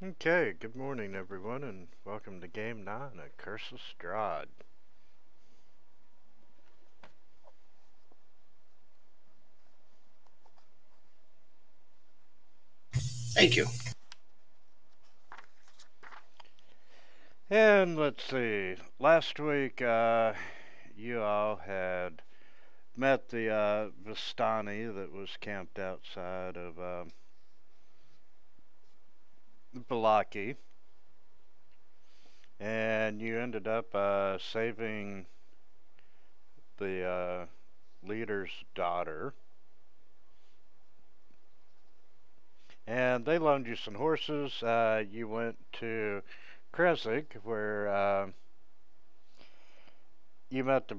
Okay, good morning everyone, and welcome to Game 9 of Curse of Strahd. Thank you. And let's see, last week you all had met the Vistani that was camped outside of Balaki, and you ended up saving the leader's daughter. And they loaned you some horses. You went to Kresik, where you met the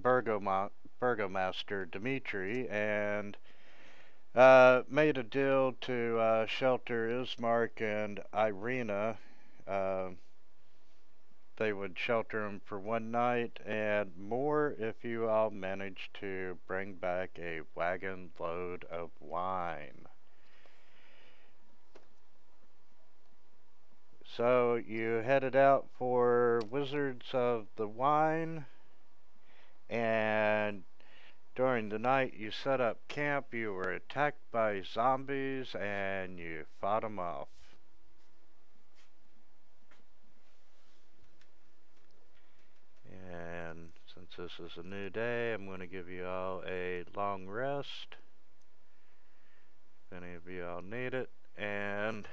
Burgomaster Dimitri and made a deal to shelter Ismark and Irina. Uh, they would shelter him for one night and more if you all managed to bring back a wagon load of wine. So you headed out for Wizards of the Wine, and during the night you set up camp. You were attacked by zombies and you fought them off. And since this is a new day, I'm going to give you all a long rest, if any of you all need it. And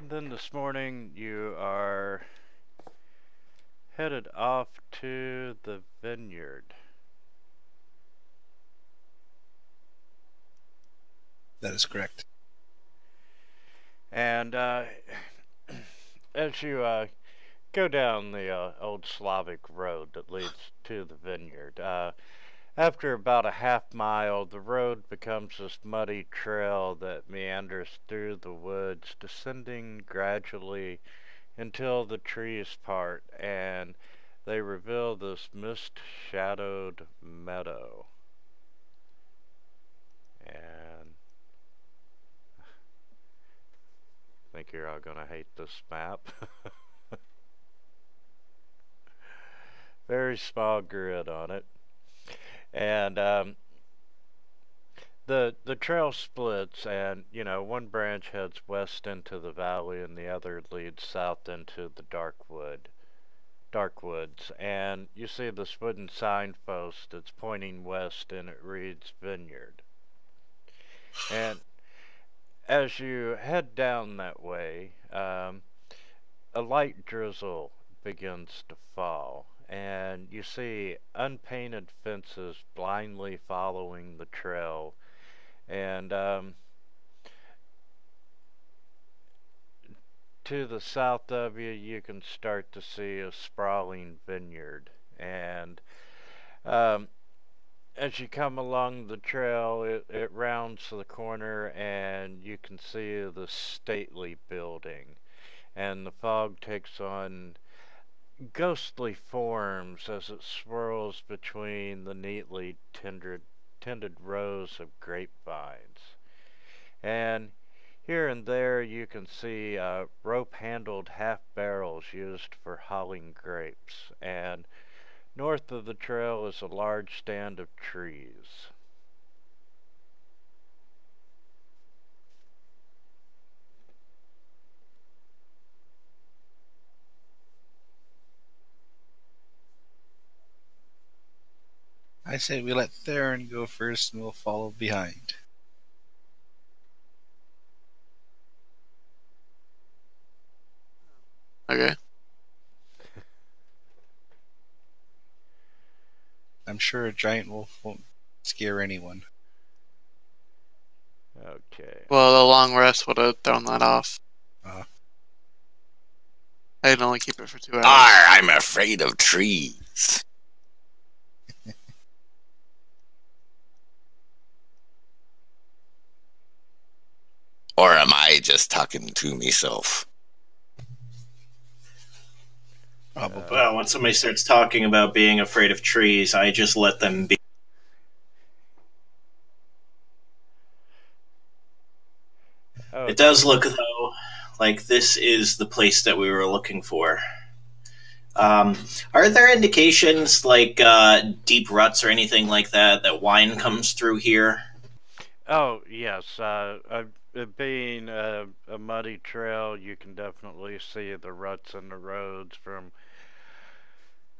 then this morning you are headed off to the vineyard. That is correct. And as you go down the old Slavic road that leads to the vineyard, after about a half mile, the road becomes this muddy trail that meanders through the woods, descending gradually until the trees part and they reveal this mist-shadowed meadow. And I think you're all gonna hate this map. Very small grid on it. And the trail splits, and one branch heads west into the valley and the other leads south into the dark woods. And you see this wooden signpost that's pointing west, and it reads vineyard. And as you head down that way, a light drizzle begins to fall, and you see unpainted fences blindly following the trail. And to the south of you, you can start to see a sprawling vineyard. And as you come along the trail, it rounds the corner, and you can see the stately building. And the fog takes on ghostly forms as it swirls between the neatly tended rows of grapevines. And here and there you can see rope-handled half-barrels used for hulling grapes. And north of the trail is a large stand of trees. I say we let Theron go first and we'll follow behind. Okay. I'm sure a giant wolf won't scare anyone. Okay. Well, the long rest would have thrown that off. Uh, I'd only keep it for 2 hours. I'm afraid of trees. Or am I just talking to myself? Probably. Well, when somebody starts talking about being afraid of trees, I just let them be. Okay. It does look, though, like this is the place that we were looking for. Are there indications, like deep ruts or anything like that, that wine comes through here? Oh, yes. It being a muddy trail, you can definitely see the ruts in the roads from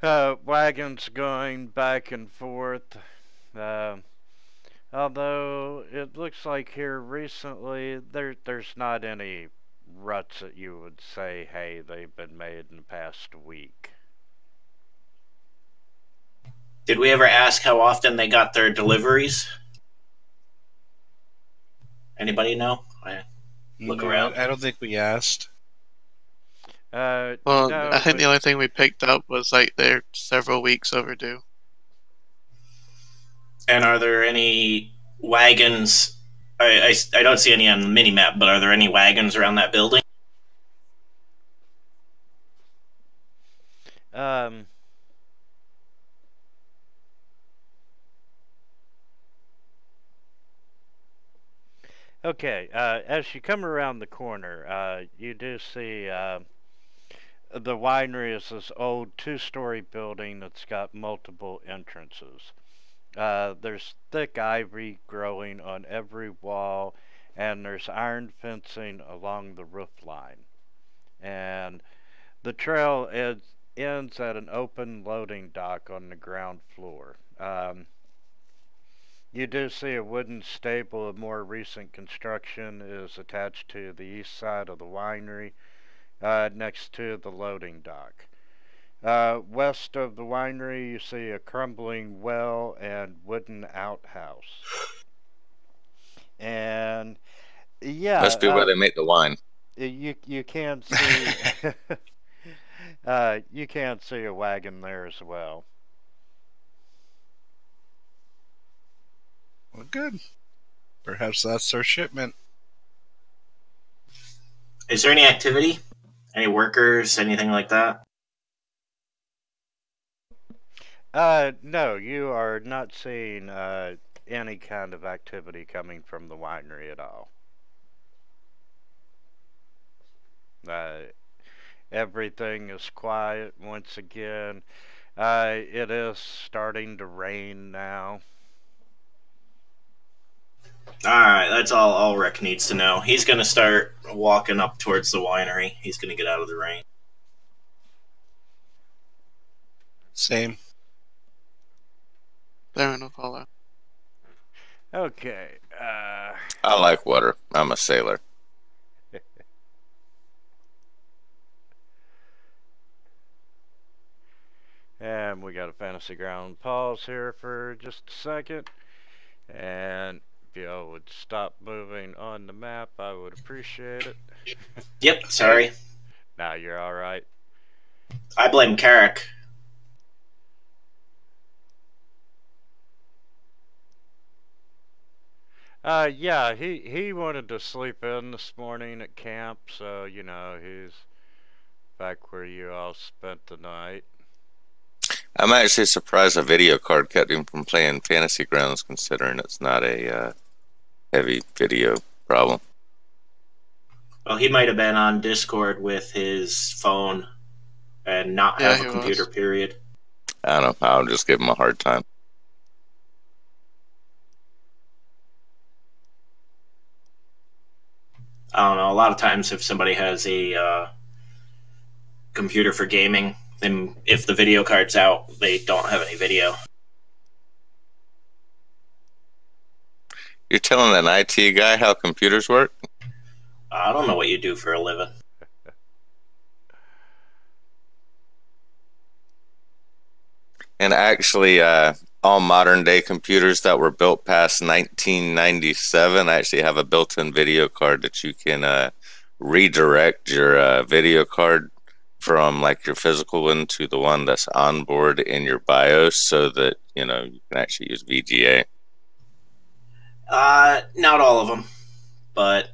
wagons going back and forth. Uh, Although it looks like here recently, there's not any ruts that you would say, hey, they've been made in the past week. Did we ever ask how often they got their deliveries? Anybody know? Look around. I don't think we asked. Well, No, I think but the only thing we picked up was like they're several weeks overdue. And are there any wagons? I don't see any on the mini map, but are there any wagons around that building? um, okay. As you come around the corner, you do see the winery is this old two-story building that's got multiple entrances. There's thick ivy growing on every wall, and there's iron fencing along the roof line. And the trail ends at an open loading dock on the ground floor. You do see a wooden stable of more recent construction is attached to the east side of the winery, next to the loading dock. West of the winery, you see a crumbling well and wooden outhouse. And yeah, Must be where they make the wine. you can see you can see a wagon there as well. Well, good. Perhaps that's our shipment. Is there any activity? Any workers? Anything like that? No, you are not seeing any kind of activity coming from the winery at all. Everything is quiet once again. It is starting to rain now. Alright, that's all Rick needs to know. He's going to start walking up towards the winery. He's going to get out of the rain. Same. Theron will follow. Okay. I like water. I'm a sailor. And we got a fantasy ground pause here for just a second. And if y'all would stop moving on the map, I would appreciate it. Yep, sorry. Now you're alright. I blame Carrick. Yeah, he wanted to sleep in this morning at camp, so, you know, he's back where you all spent the night. I'm actually surprised a video card kept him from playing Fantasy Grounds, considering it's not a heavy video problem. Well, he might have been on Discord with his phone and not Yeah, have a he computer, was. period. I don't know. I'll just give him a hard time. I don't know. A lot of times, if somebody has a computer for gaming, then if the video card's out, they don't have any video. You're telling an IT guy how computers work? I don't know what you do for a living. And actually, all modern day computers that were built past 1997 actually have a built-in video card that you can redirect your video card from like your physical one to the one that's on board in your BIOS, so that you know you can actually use VGA. Not all of them, but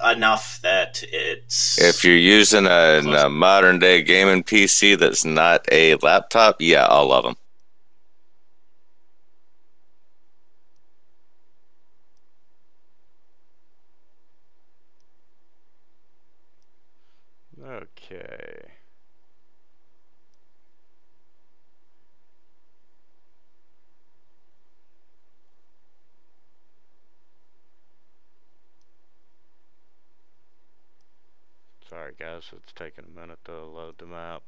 enough that it's... If you're using a modern day gaming PC that's not a laptop, yeah, all of them. Okay. Sorry guys, it's taking a minute to load the map.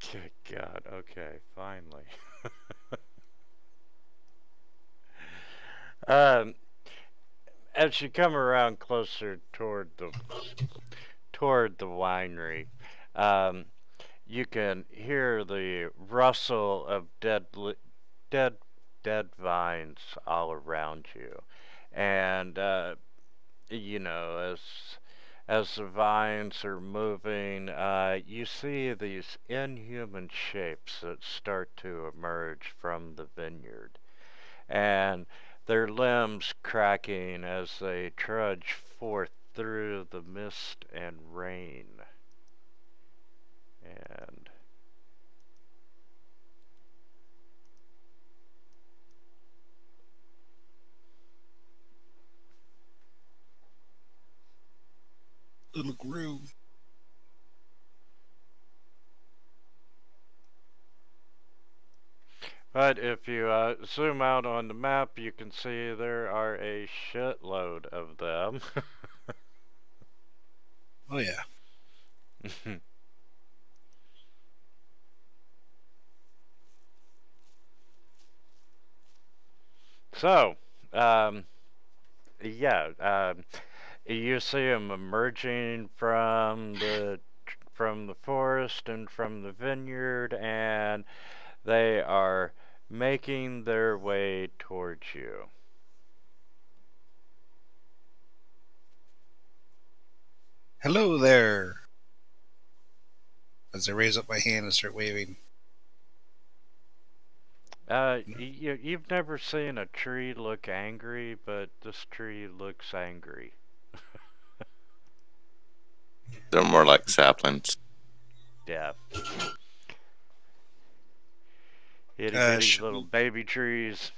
Good God, okay, finally. As you come around closer toward the winery, you can hear the rustle of dead vines all around you, and you know, as the vines are moving, you see these inhuman shapes that start to emerge from the vineyard, and their limbs cracking as they trudge forth through the mist and rain. And Little groove. but if you zoom out on the map, you can see there are a shitload of them. Oh yeah. So, yeah, you see them emerging from the forest and from the vineyard, and they are making their way towards you. Hello there. As I raise up my hand and start waving. You've never seen a tree look angry, but this tree looks angry. They're more like saplings. Yeah. Itty bitty little Should baby trees.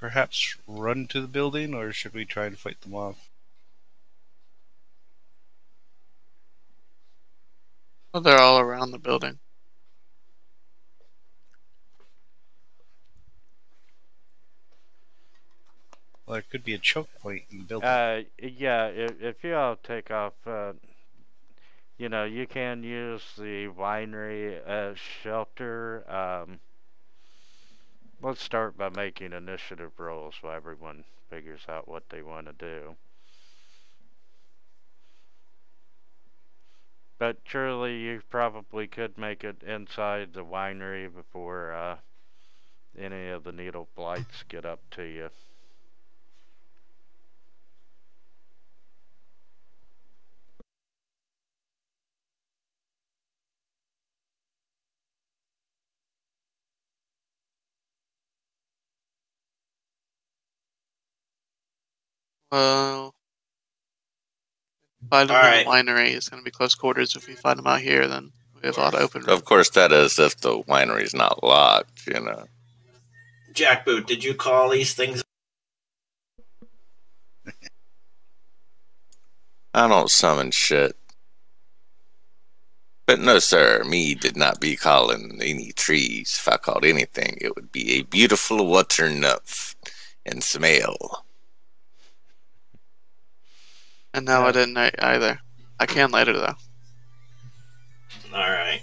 perhaps run to the building, or should we try and fight them off? Well, they're all around the building. Well, there could be a choke point in the building. Yeah, if you all take off, you know, you can use the winery as shelter. Let's start by making initiative rolls so everyone figures out what they want to do. But surely you probably could make it inside the winery before any of the needle blights get up to you. Well, find them in the winery. It's going to be close quarters. If we find them out here, then we have a lot of open room. Of course, that is if the winery's not locked, you know. Jackboot, did you call these things I don't summon shit. But no, sir, me did not be calling any trees. If I called anything, it would be a beautiful water nymph and smell. And no, Yeah. I didn't either. I can later, though. All right.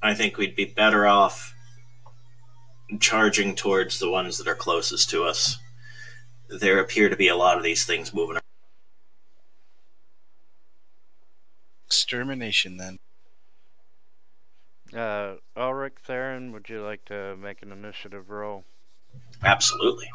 I think we'd be better off charging towards the ones that are closest to us. There appear to be a lot of these things moving around. Extermination, then. Ulrich, Theron, would you like to make an initiative roll? Absolutely.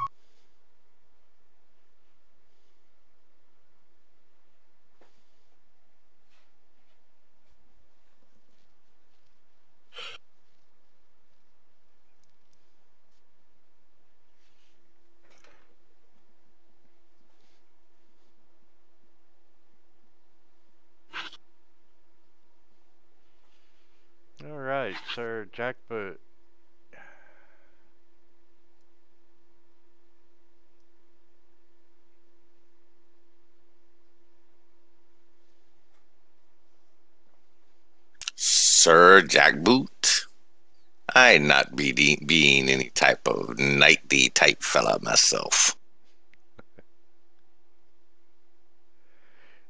Alright, Sir Jackboot. Sir Jackboot? I not being any type of knightly type fella myself.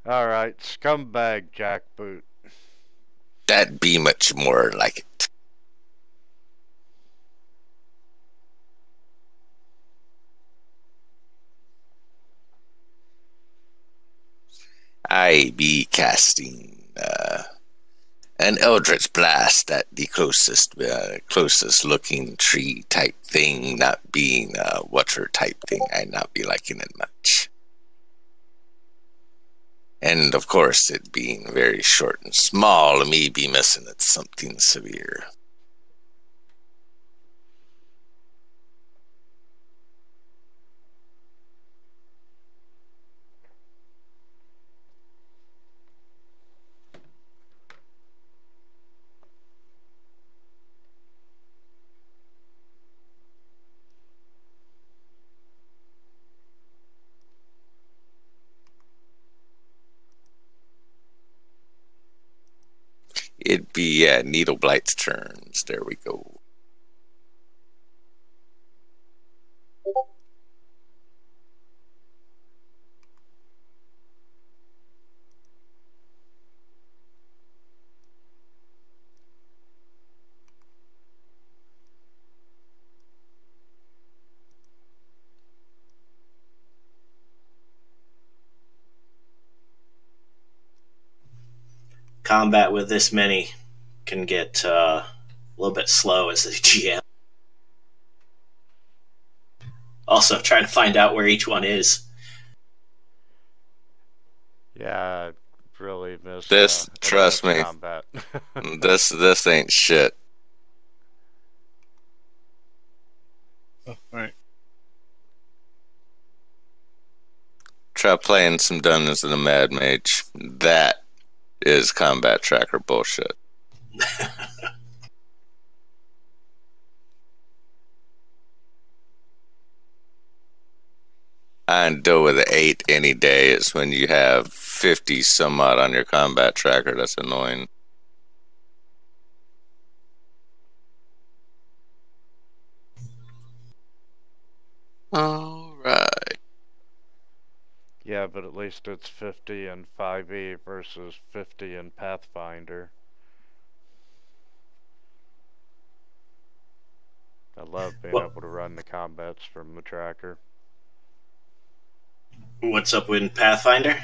Alright, scumbag Jackboot. That'd be much more like it. I be casting an Eldritch Blast at the closest looking tree type thing, not being a water type thing. I not be liking it much. And of course, it being very short and small, me be missing it something severe. It'd be Needle Blight's turns. There we go. Combat with this many can get a little bit slow as a GM. Also, trying to find out where each one is. Yeah, I really miss This, trust me, combat. this ain't shit. Oh, alright. Try playing some Dungeons of the Mad Mage. That is combat tracker bullshit. I can deal with an 8 any day. It's when you have 50 some odd on your combat tracker that's annoying. Alright. Yeah, but at least it's 50 in 5e versus 50 in Pathfinder. I love being able to run the combats from the tracker. What's up with Pathfinder?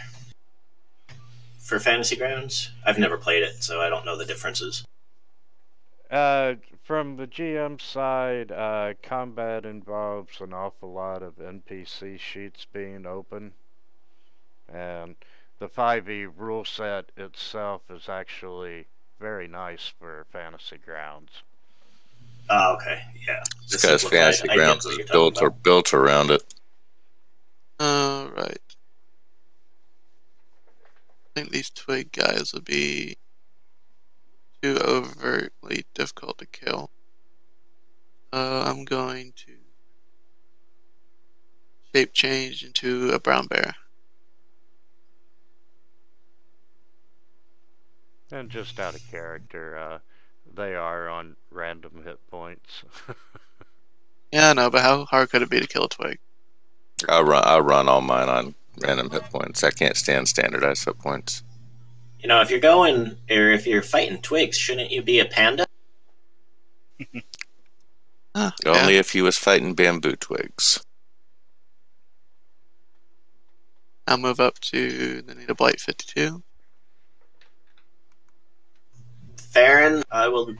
For Fantasy Grounds? I've never played it, so I don't know the differences. From the GM side, combat involves an awful lot of NPC sheets being open. And the 5e rule set itself is actually very nice for Fantasy Grounds. Oh, okay, yeah. This guy's Fantasy Grounds is built around it. Alright. I think these twig guys would be too overtly difficult to kill. I'm going to shape change into a brown bear. And just out of character, they are on random hit points. Yeah, I know, but how hard could it be to kill a twig? I'll run all mine on random hit points. I can't stand standardized hit points. You know, if you're going, or if you're fighting twigs, shouldn't you be a panda? Only if he was fighting bamboo twigs. I'll move up to the need a Blight 52. Theron, I will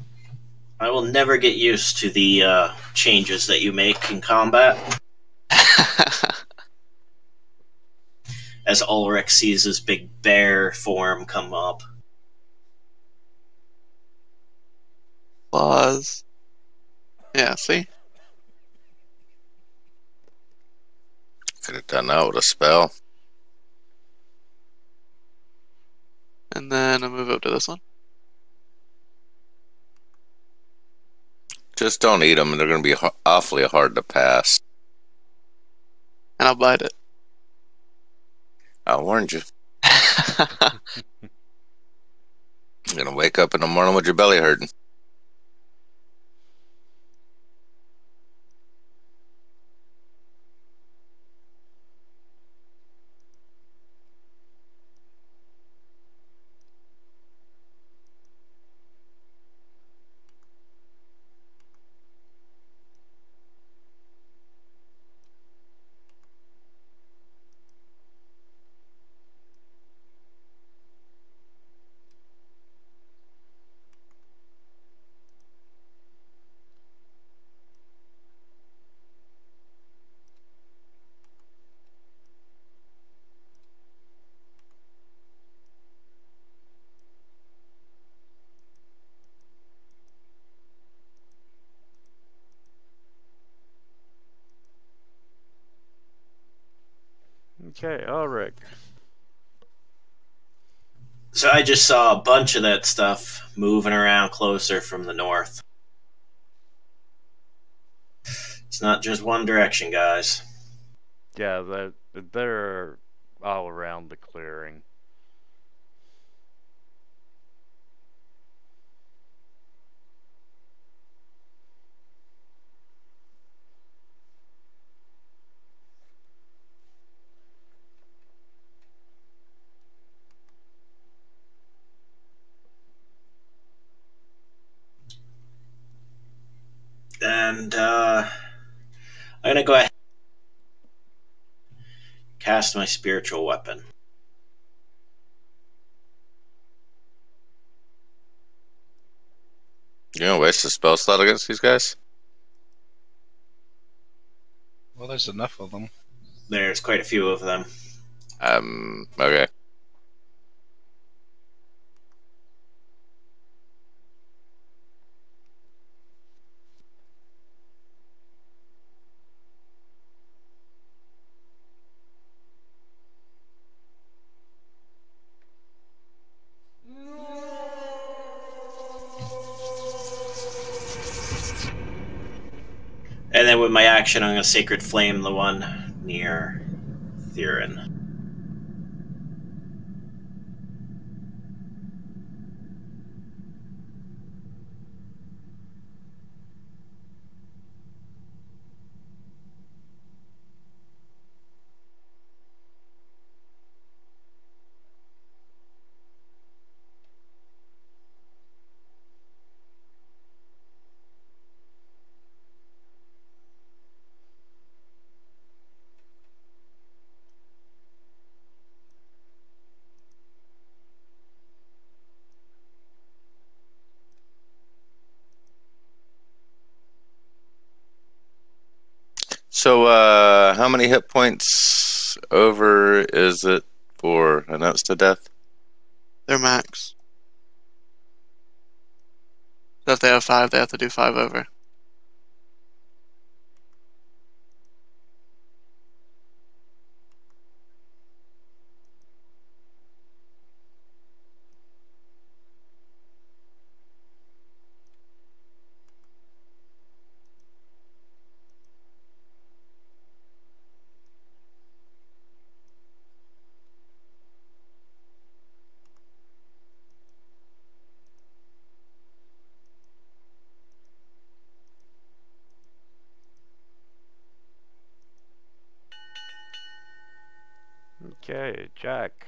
never get used to the changes that you make in combat. As Ulrich sees his big bear form come up. Claws. Yeah, see? Could have done that with a spell. And then I'll move up to this one. Just don't eat them. They're going to be awfully hard to pass. And I'll bite it. I warned you. You're going to wake up in the morning with your belly hurting. Okay, Ulrich. So I just saw a bunch of that stuff moving around closer from the north. It's not just one direction, guys. Yeah, they're all around the clearing. And I'm gonna go ahead and cast my spiritual weapon. You going to waste a spell slot against these guys? Well, there's enough of them. There's quite a few of them. Okay. And then with my action, I'm gonna Sacred Flame the one near Theron. So, how many hit points over is it for an insta death? They're max. So if they have 5, they have to do 5 over. Okay, Jack.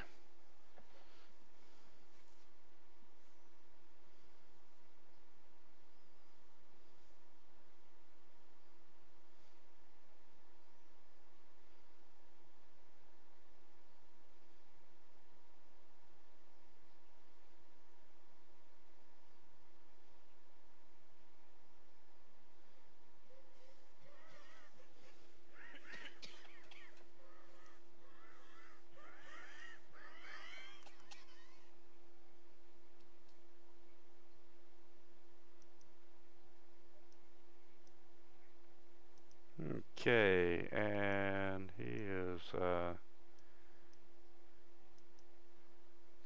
Okay, and he is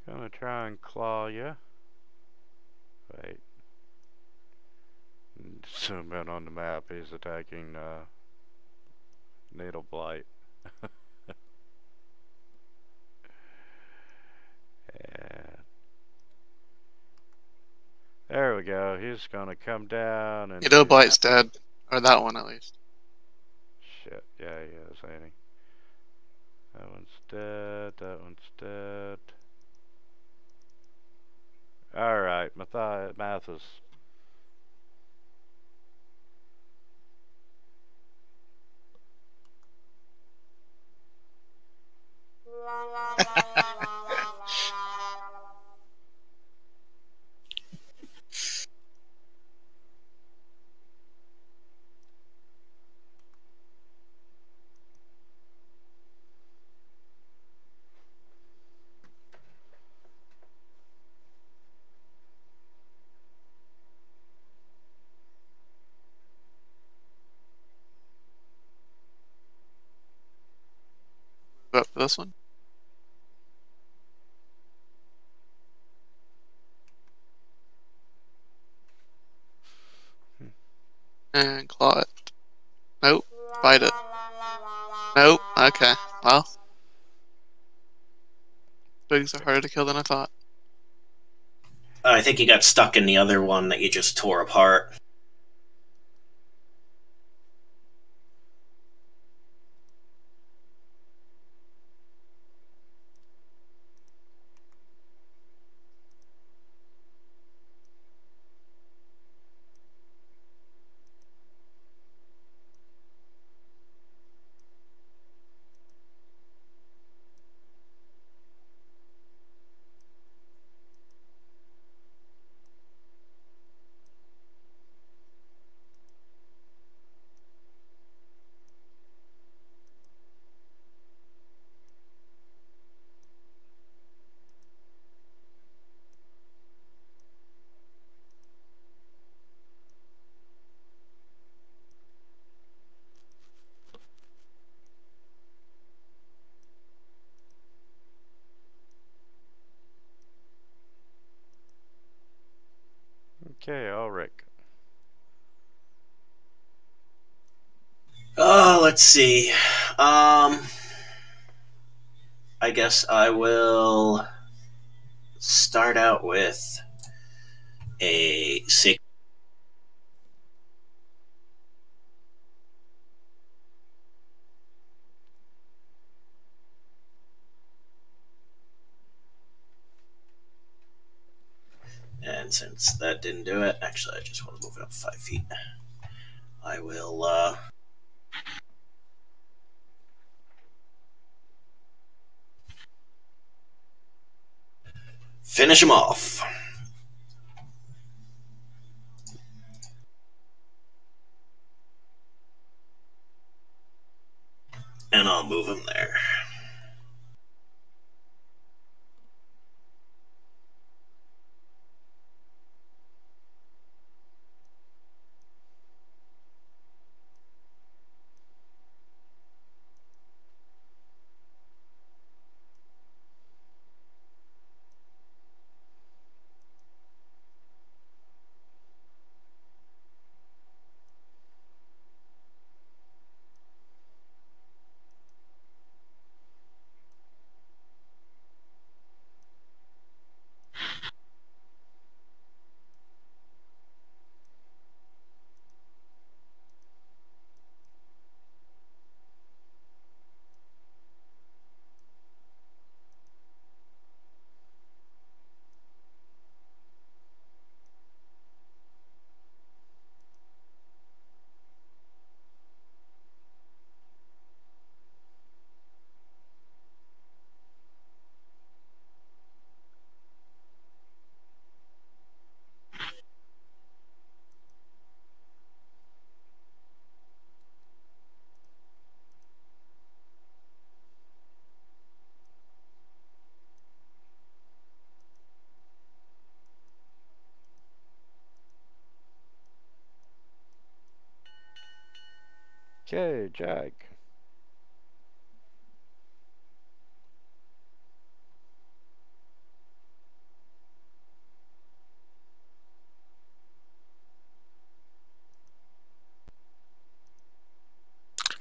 gonna try and claw you. Wait. Zoom in on the map. He's attacking Natal Blight. And there we go. He's gonna come down and You know Blight's dead. Or that one, at least. shit. Yeah, he is, ain't he? That one's dead. That one's dead. Alright, Mathis. Vote for this one. And claw it. Nope. Bite it. Nope. Okay. Well. Twigs are harder to kill than I thought. I think you got stuck in the other one that you just tore apart. Okay, Ulrich. Oh, let's see. I guess I will start out with a 6. And since that didn't do it, actually, I just want to move it up 5 feet. I will finish him off. And I'll move him there. Okay, Jack.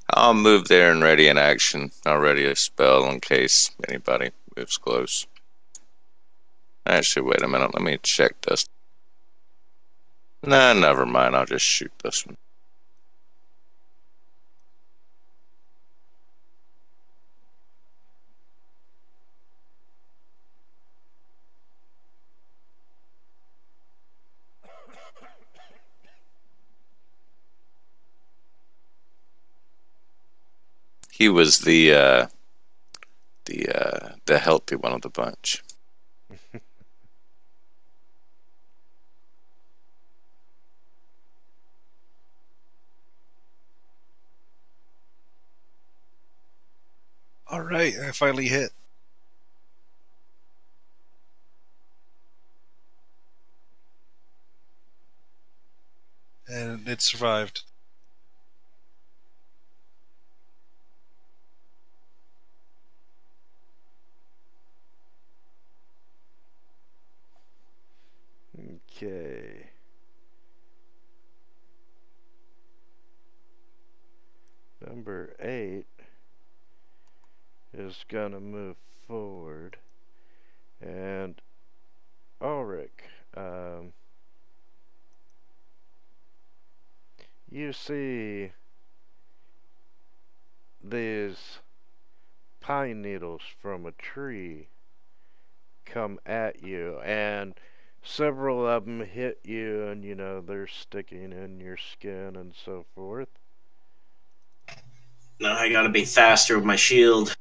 I'll move there and ready in action. I'll ready a spell in case anybody moves close. Actually, wait a minute. Let me check this. Nah, never mind. I'll just shoot this one. He was the healthy one of the bunch. All right, I finally hit. And it survived. Okay. Number 8 is gonna move forward, and Ulrich, you see these pine needles from a tree come at you, and several of them hit you, and they're sticking in your skin and so forth. Now I gotta be faster with my shield.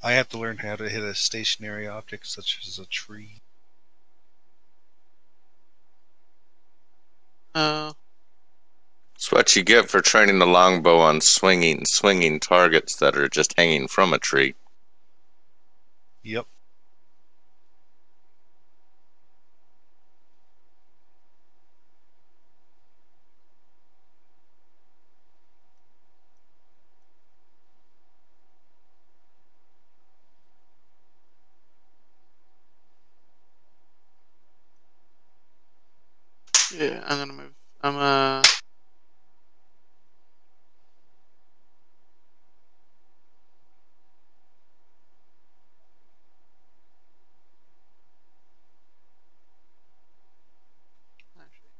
I have to learn how to hit a stationary object such as a tree. It's what you get for training the longbow on swinging targets that are just hanging from a tree. Yep. Yeah, I'm gonna move.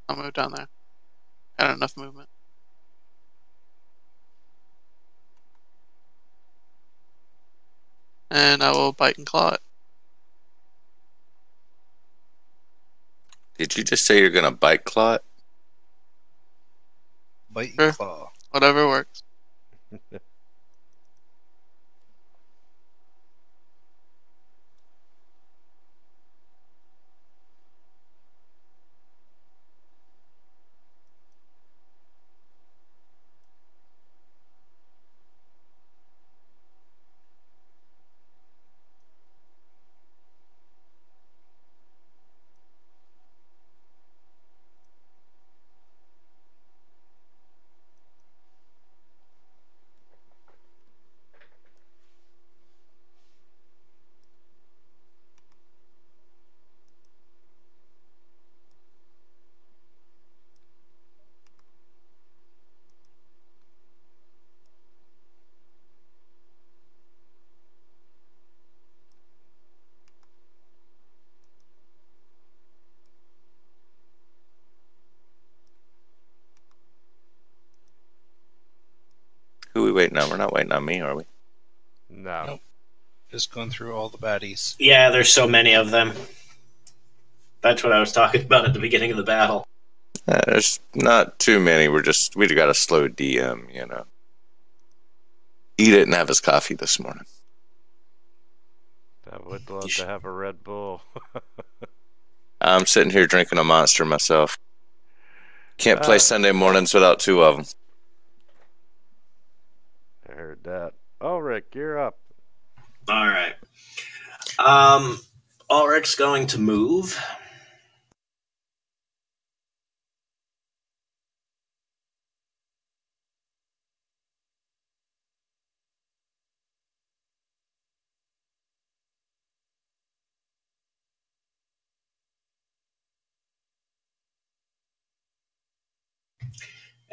I'll move down there. Got enough movement. And I will bite and claw it. Did you just say you're gonna bite claw it? Bite and Sure. claw. Whatever works. Who are we waiting on? We're not waiting on me, are we? No. Nope. Just going through all the baddies. Yeah, there's so many of them. That's what I was talking about at the beginning of the battle. There's not too many. We got a slow DM, He didn't have his coffee this morning. I would love to have a Red Bull. I'm sitting here drinking a Monster myself. Can't play Sunday mornings without two of them. I heard that. Ulrich, you're up. All right. Ulrich's going to move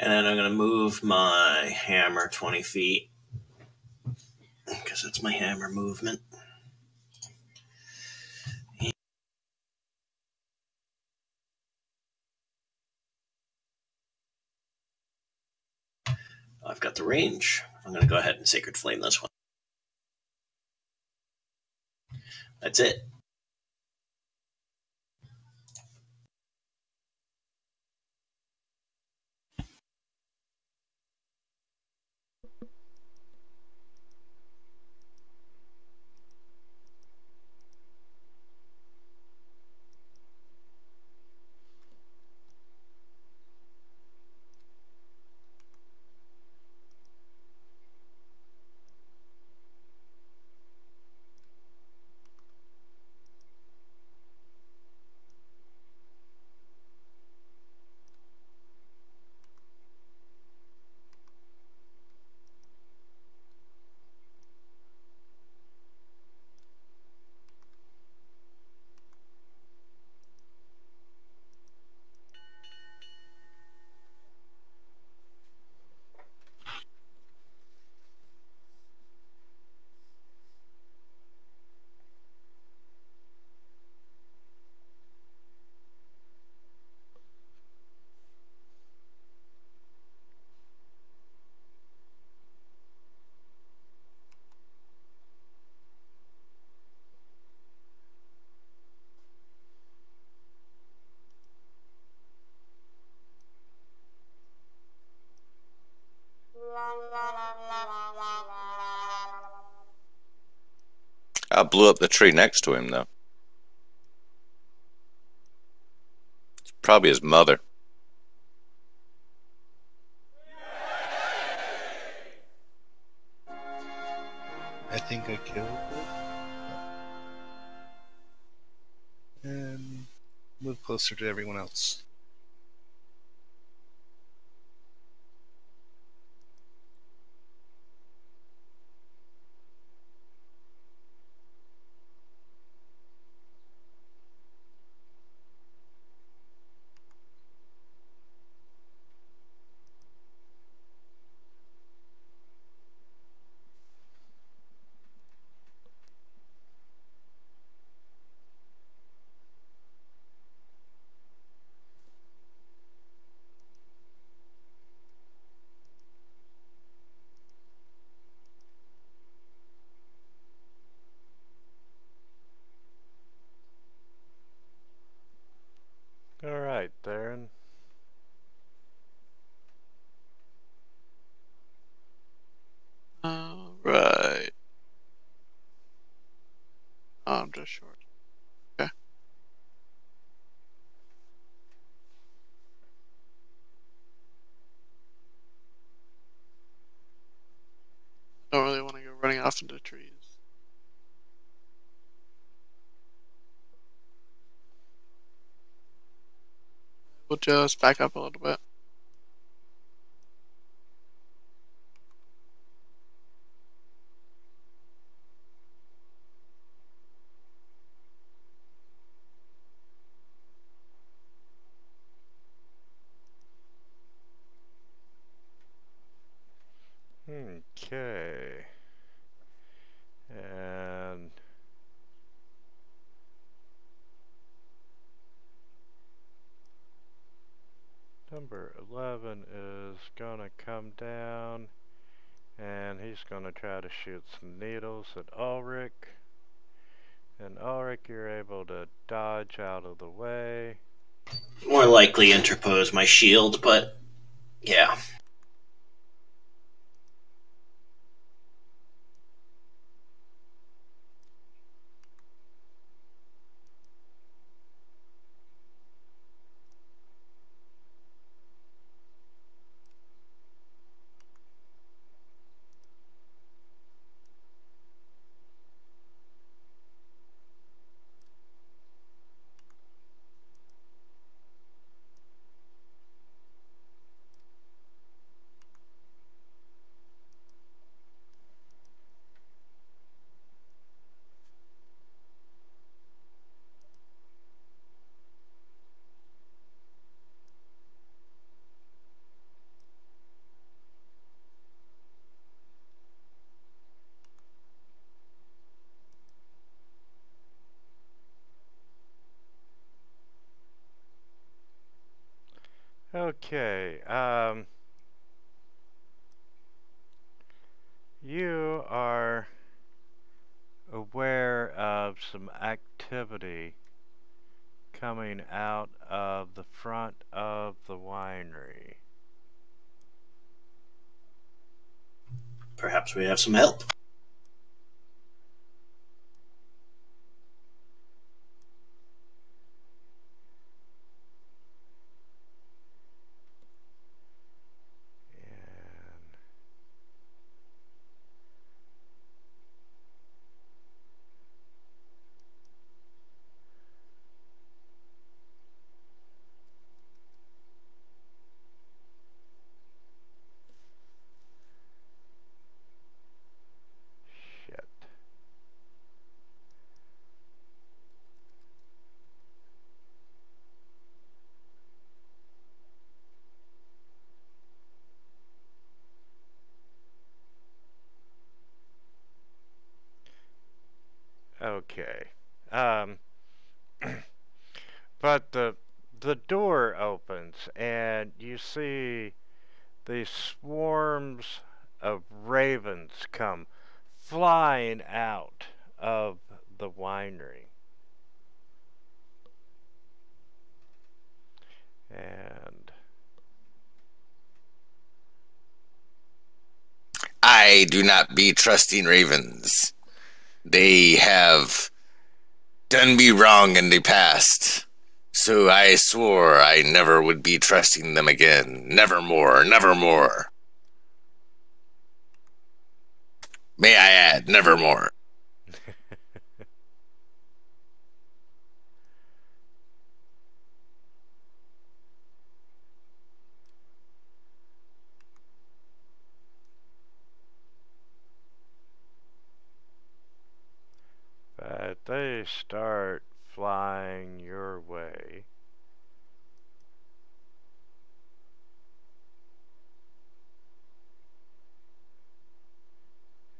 And then I'm going to move my hammer 20 feet because that's my hammer movement. I've got the range. I'm going to go ahead and Sacred Flame this one. That's it. I blew up the tree next to him, though. Probably his mother. I think I killed it. And move closer to everyone else. Alright, Darren. Right. Oh, I'm just short. Okay. Don't really want to go running off into trees. We'll just back up a little bit. Okay. And number 11 is gonna come down, and he's gonna try to shoot some needles at Ulrich. And Ulrich, you're able to dodge out of the way. More likely interpose my shield, but yeah. Okay, you are aware of some activity coming out of the front of the winery. Perhaps we have some help. And shit. Okay. Um, but the door opens and you see these swarms of ravens come flying out of the winery. And I do not be trusting ravens. They have done me wrong in the past. So I swore I never would be trusting them again. Nevermore, nevermore. May I add, nevermore. but they start flying your way.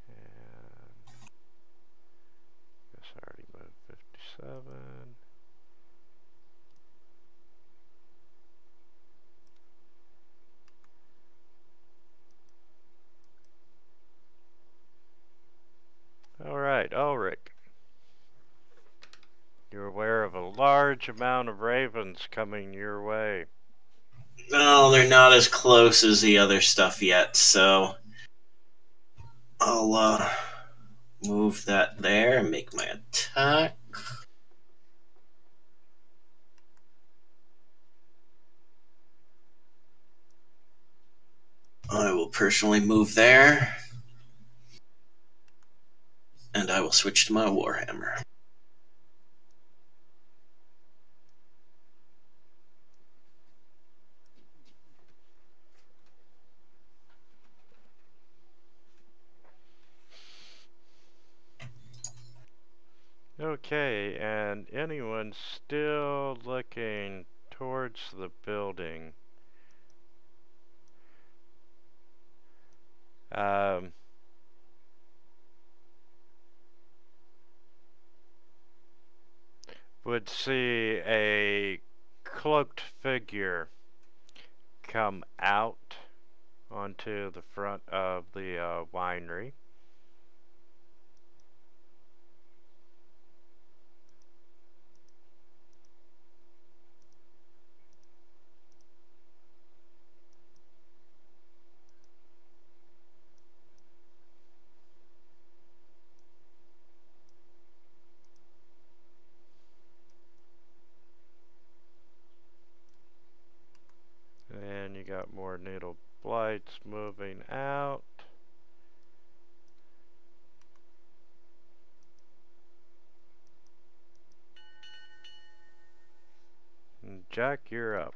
And guess I already moved 57. Alright, Ulrich. You're aware of a large amount of ravens coming your way. No, they're not as close as the other stuff yet, so I'll move that there and make my attack. I will personally move there, and I will switch to my Warhammer. Okay, and anyone still looking towards the building? Would see a cloaked figure come out onto the front of the winery. And you got more needle blights moving out. And Jack, you're up.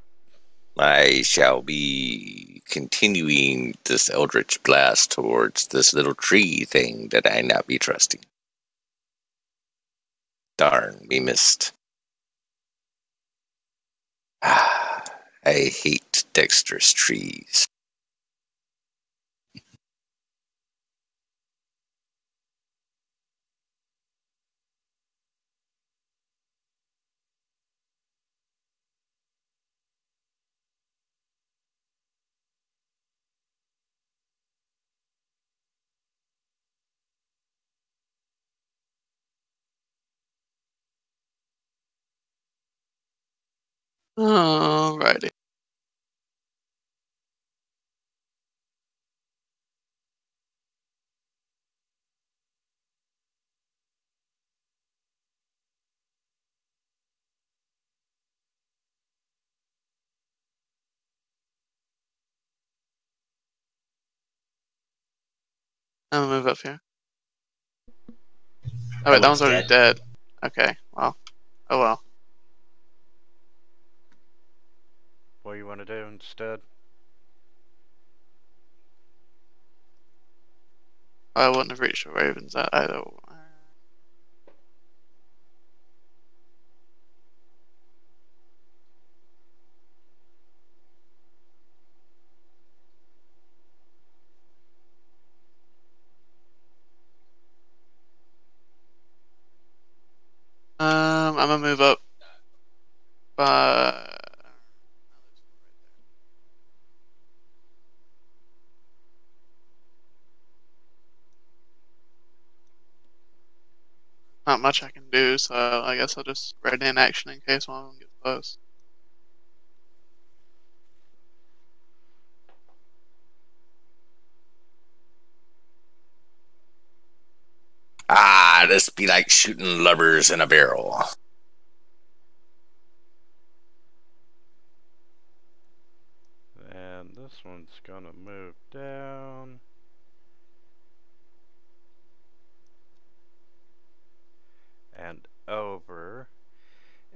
I shall be continuing this eldritch blast towards this little tree thing that I not be trusting. Darn, we missed. I hate dexterous trees. Alrighty. I'm gonna move up here. Oh wait, that one's already dead. Okay, well. Oh well. What do you want to do instead? I wouldn't have reached where Raven's at either. I'm gonna move up. Not much I can do, so I guess I'll just ready in action in case one of them gets close. Ah, this be like shooting lovers in a barrel. And this one's gonna move down. And over.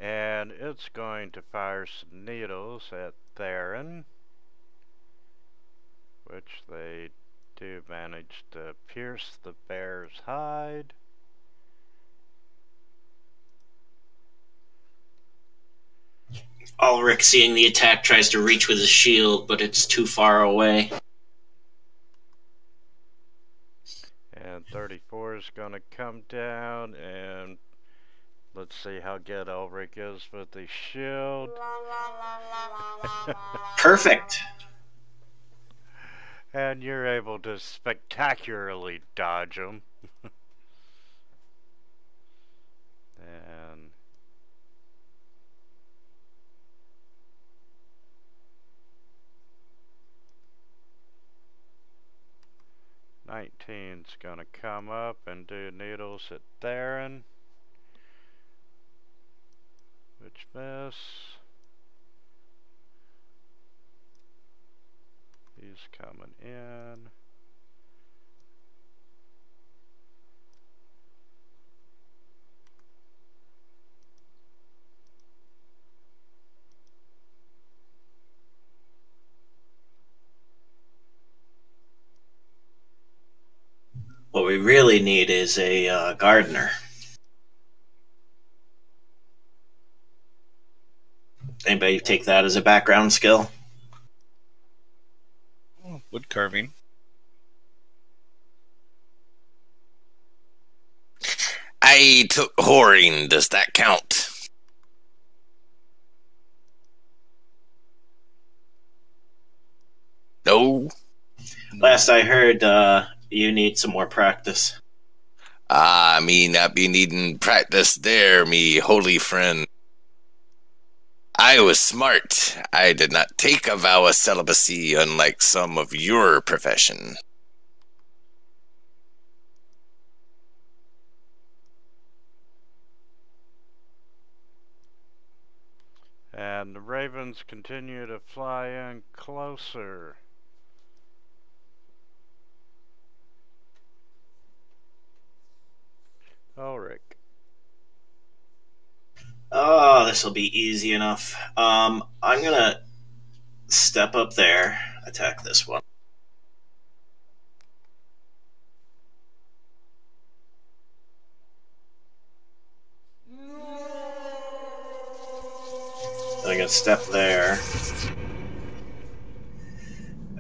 And it's going to fire some needles at Theron, which they do manage to pierce the bear's hide. Ulrich, seeing the attack, tries to reach with his shield, but it's too far away. And 34 is going to come down, and let's see how good Ulrich is with the shield. Perfect. And you're able to spectacularly dodge him. And '19's gonna come up and do needles at Theron, which miss. He's coming in. What we really need is a gardener. Anybody take that as a background skill? Oh, wood carving. I took whoring. Does that count? No. Last I heard, you need some more practice. Ah, me not be needing practice there, me holy friend. I was smart. I did not take a vow of celibacy, unlike some of your profession. And the ravens continue to fly in closer. Ulrich. Oh, this will be easy enough. I'm gonna step up there, attack this one. I'm gonna step there.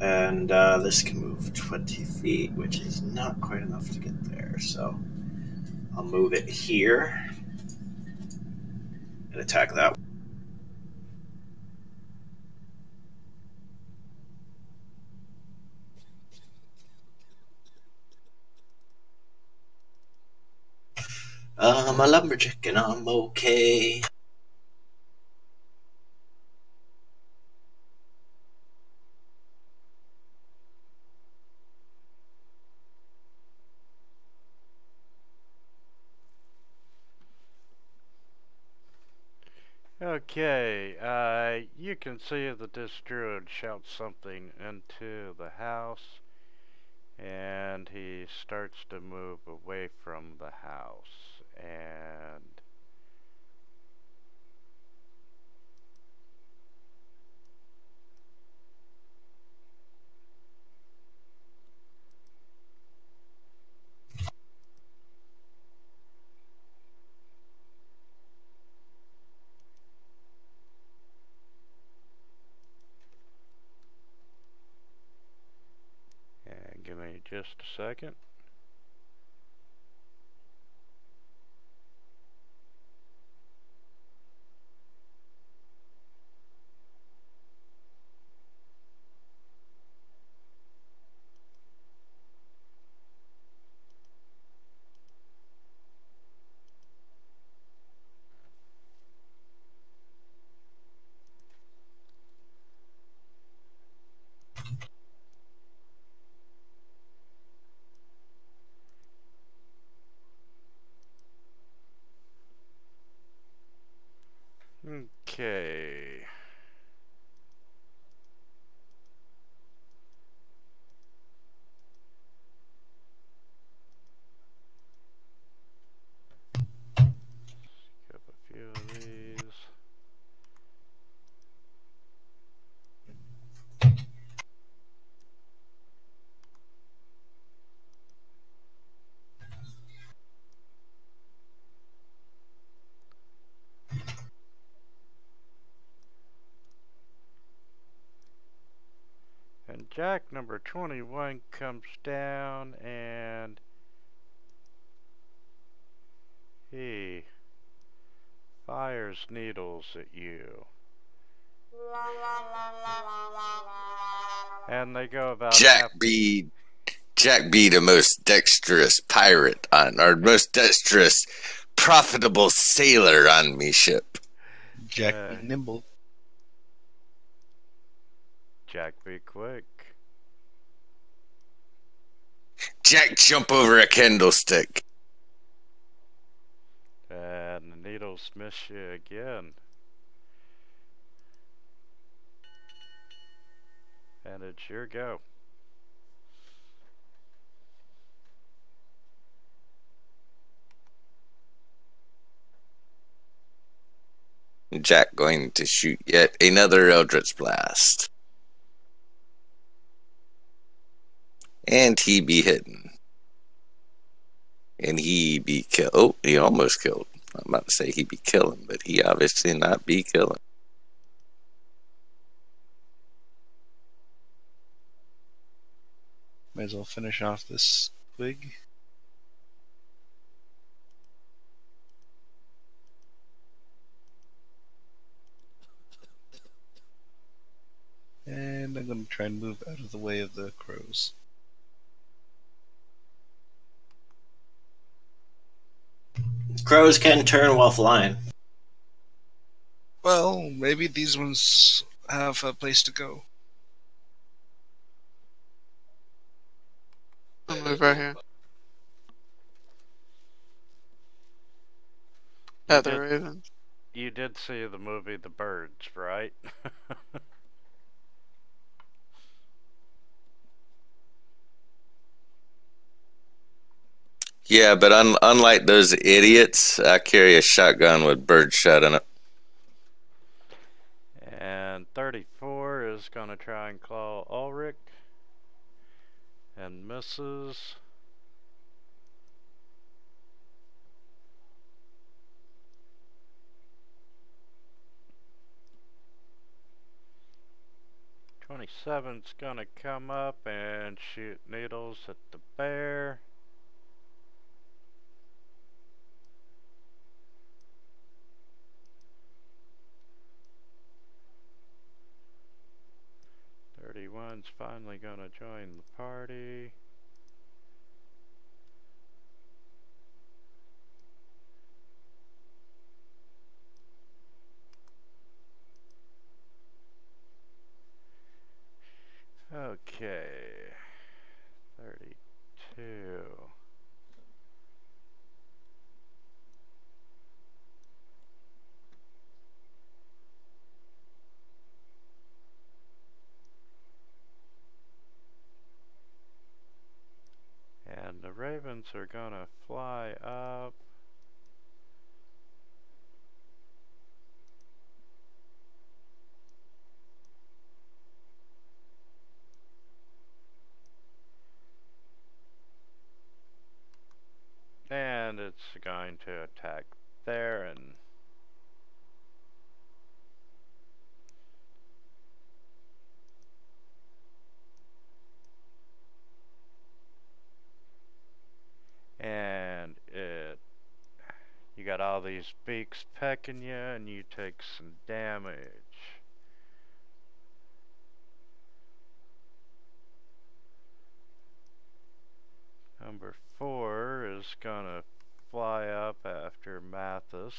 And this can move 20 feet, which is not quite enough to get there. So I'll move it here and attack that one. I'm a lumberjack and I'm okay. Okay, you can see that this druid shouts something into the house, and he starts to move away from the house, and give me just a second. Okay. Skip a few of these. And Jack number 21 comes down and he fires needles at you. And they go about Jack be the most dexterous pirate on, or most dexterous, profitable sailor on me ship. Jack be nimble. Jack be quick. Jack jump over a candlestick. And the needles miss you again. And it's your go. Jack going to shoot yet another Eldritch Blast. And he be hitting. And he be killed. Oh, he almost killed. I'm about to say he be killing, but he obviously not be killing. Might as well finish off this twig. And I'm going to try and move out of the way of the crows. Crows can turn while flying. Well, maybe these ones have a place to go. I'll move right here. At the Ravens. You did see the movie The Birds, right? Yeah, but unlike those idiots, I carry a shotgun with birdshot in it. And 34 is going to try and claw Ulrich. And misses. .27's gonna come up and shoot needles at the bear. .31's finally gonna join the party. Okay, 32. ravens are gonna fly up. And it's going to attack there, and you got all these beaks pecking you, and you take some damage. Number 4 is gonna fly up after Mathis.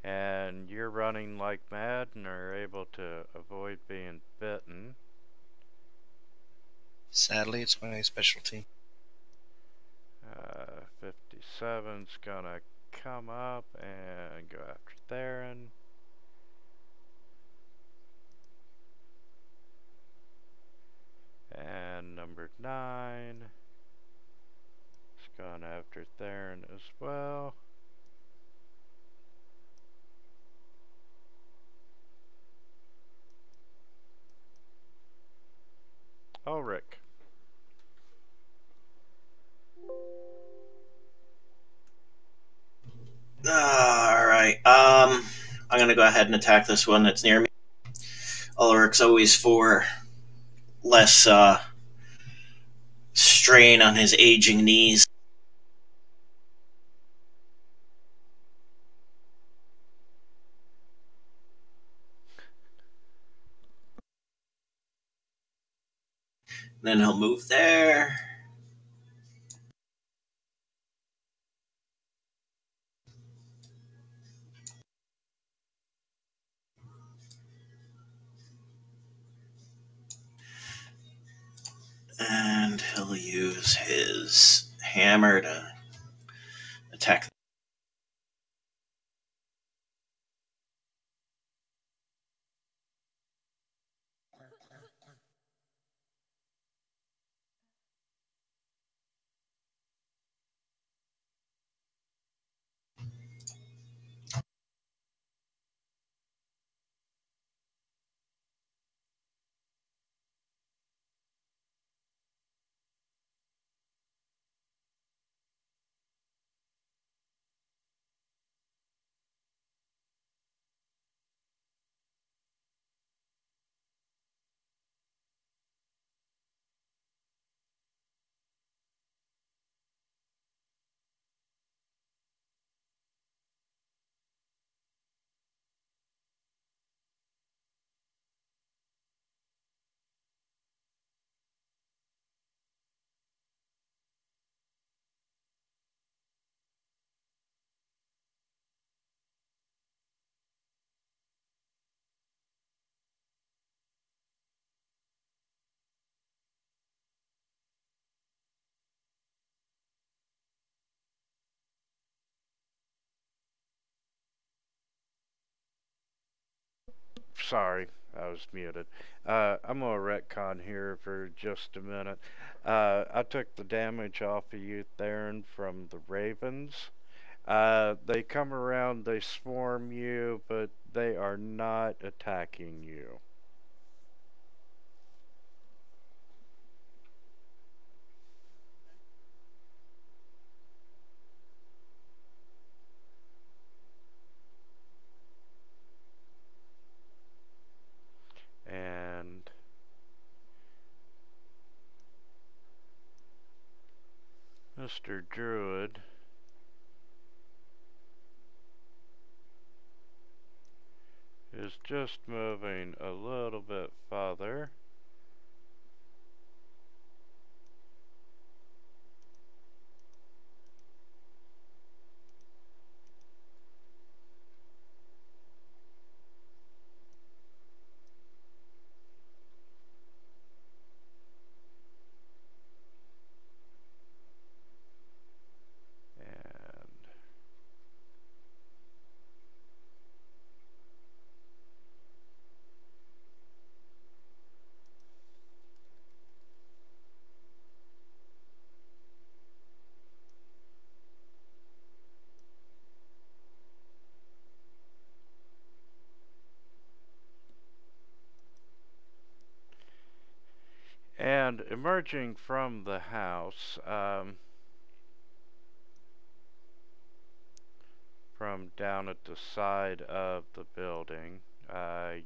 And you're running like mad and are able to avoid being bitten. Sadly, it's my specialty. 57's gonna come up and go after Theron. And number 9 is going after Theron as well. Oh, Rick. Alright, I'm gonna go ahead and attack this one that's near me. Ulrich's always for less strain on his aging knees. Then he'll move there. And he'll use his hammer to attack. Sorry, I was muted. I'm gonna retcon here for just a minute. I took the damage off of you, Theron, from the ravens. They come around, they swarm you, but they are not attacking you. And Mr. Druid is just moving a little bit farther. And And emerging from the house, from down at the side of the building,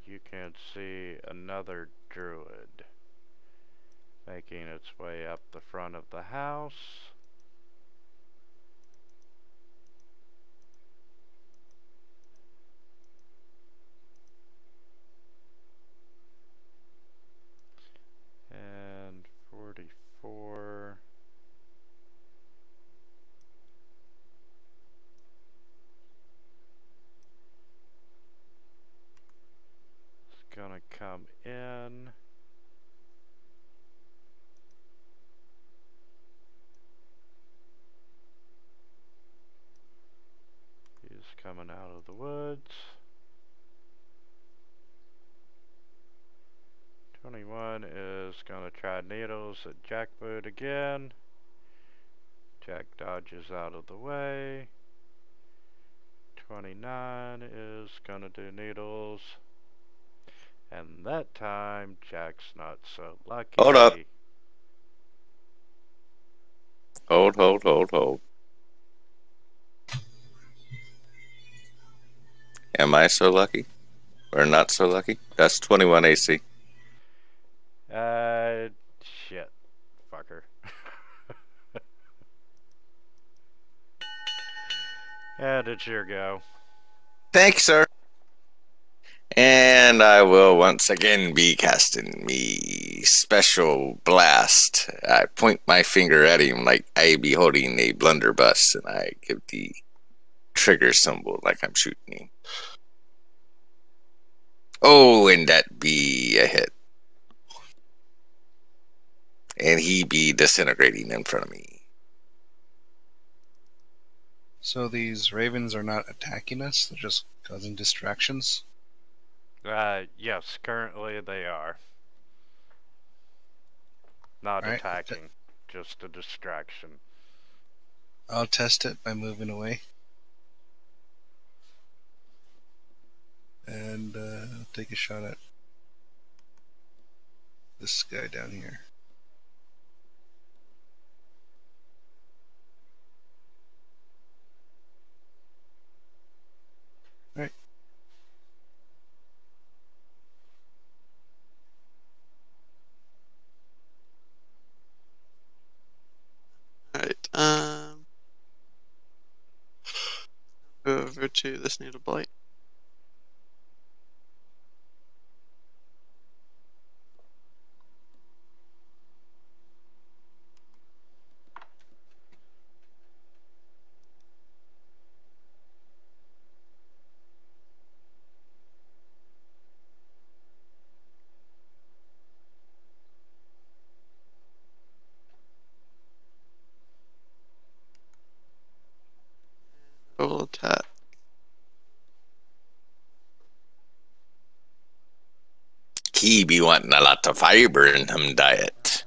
you can see another druid making its way up the front of the house. And 44. It's gonna come in. He's coming out of the woods. 21 is gonna try needles at Jackboot again. Jack dodges out of the way. 29 is gonna do needles. And that time, Jack's not so lucky. Hold up. Hold. Am I so lucky? Or not so lucky? That's 21 AC. Shit. Fucker. And it's your go. Thanks, sir. And I will once again be casting me special blast. I point my finger at him like I be holding a blunderbuss, and I give the trigger symbol like I'm shooting him. Oh, and that be a hit. And he be disintegrating in front of me. So these ravens are not attacking us, they're just causing distractions? Yes, currently they are. Not Alright, attacking, just a distraction. I'll test it by moving away. And I'll take a shot at this guy down here. Alright. Alright, go over to this needle blight. Roll attack. He be wanting a lot of fiber in him diet.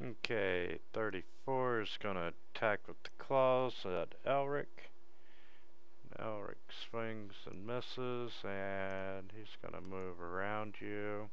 Okay, 34 is gonna attack with the claws at Elric. Elric swings and misses, and he's gonna move around you.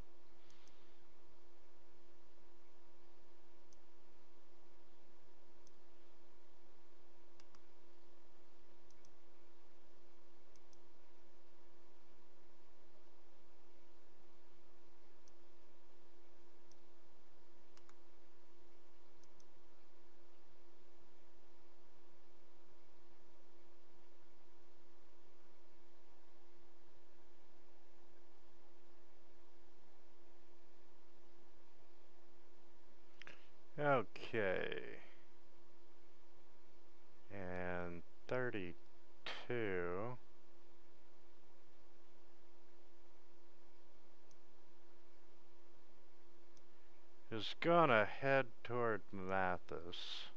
Okay. And 32 is gonna head toward Mathis.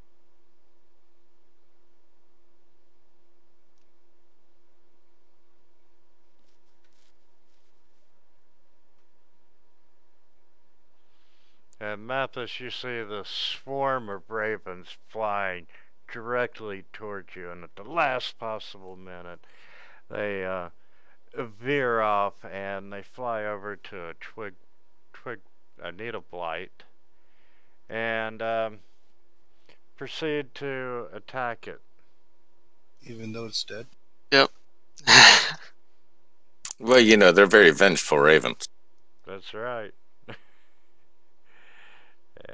And Mathis, you see the swarm of ravens flying directly towards you, and at the last possible minute, they veer off and they fly over to a needle blight, and proceed to attack it. Even though it's dead? Yep. Well, you know, they're very vengeful ravens. That's right.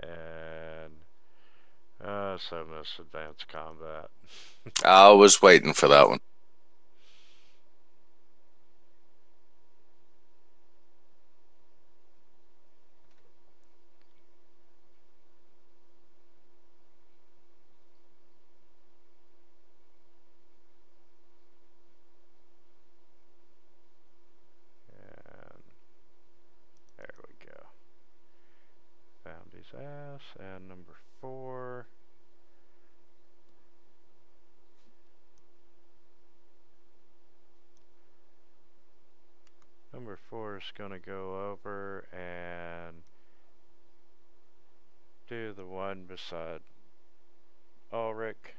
And so miss advanced combat. I was waiting for that one. And there we go. Found his ass. And number 4. Number 4 is going to go over and do the one beside Ulrich.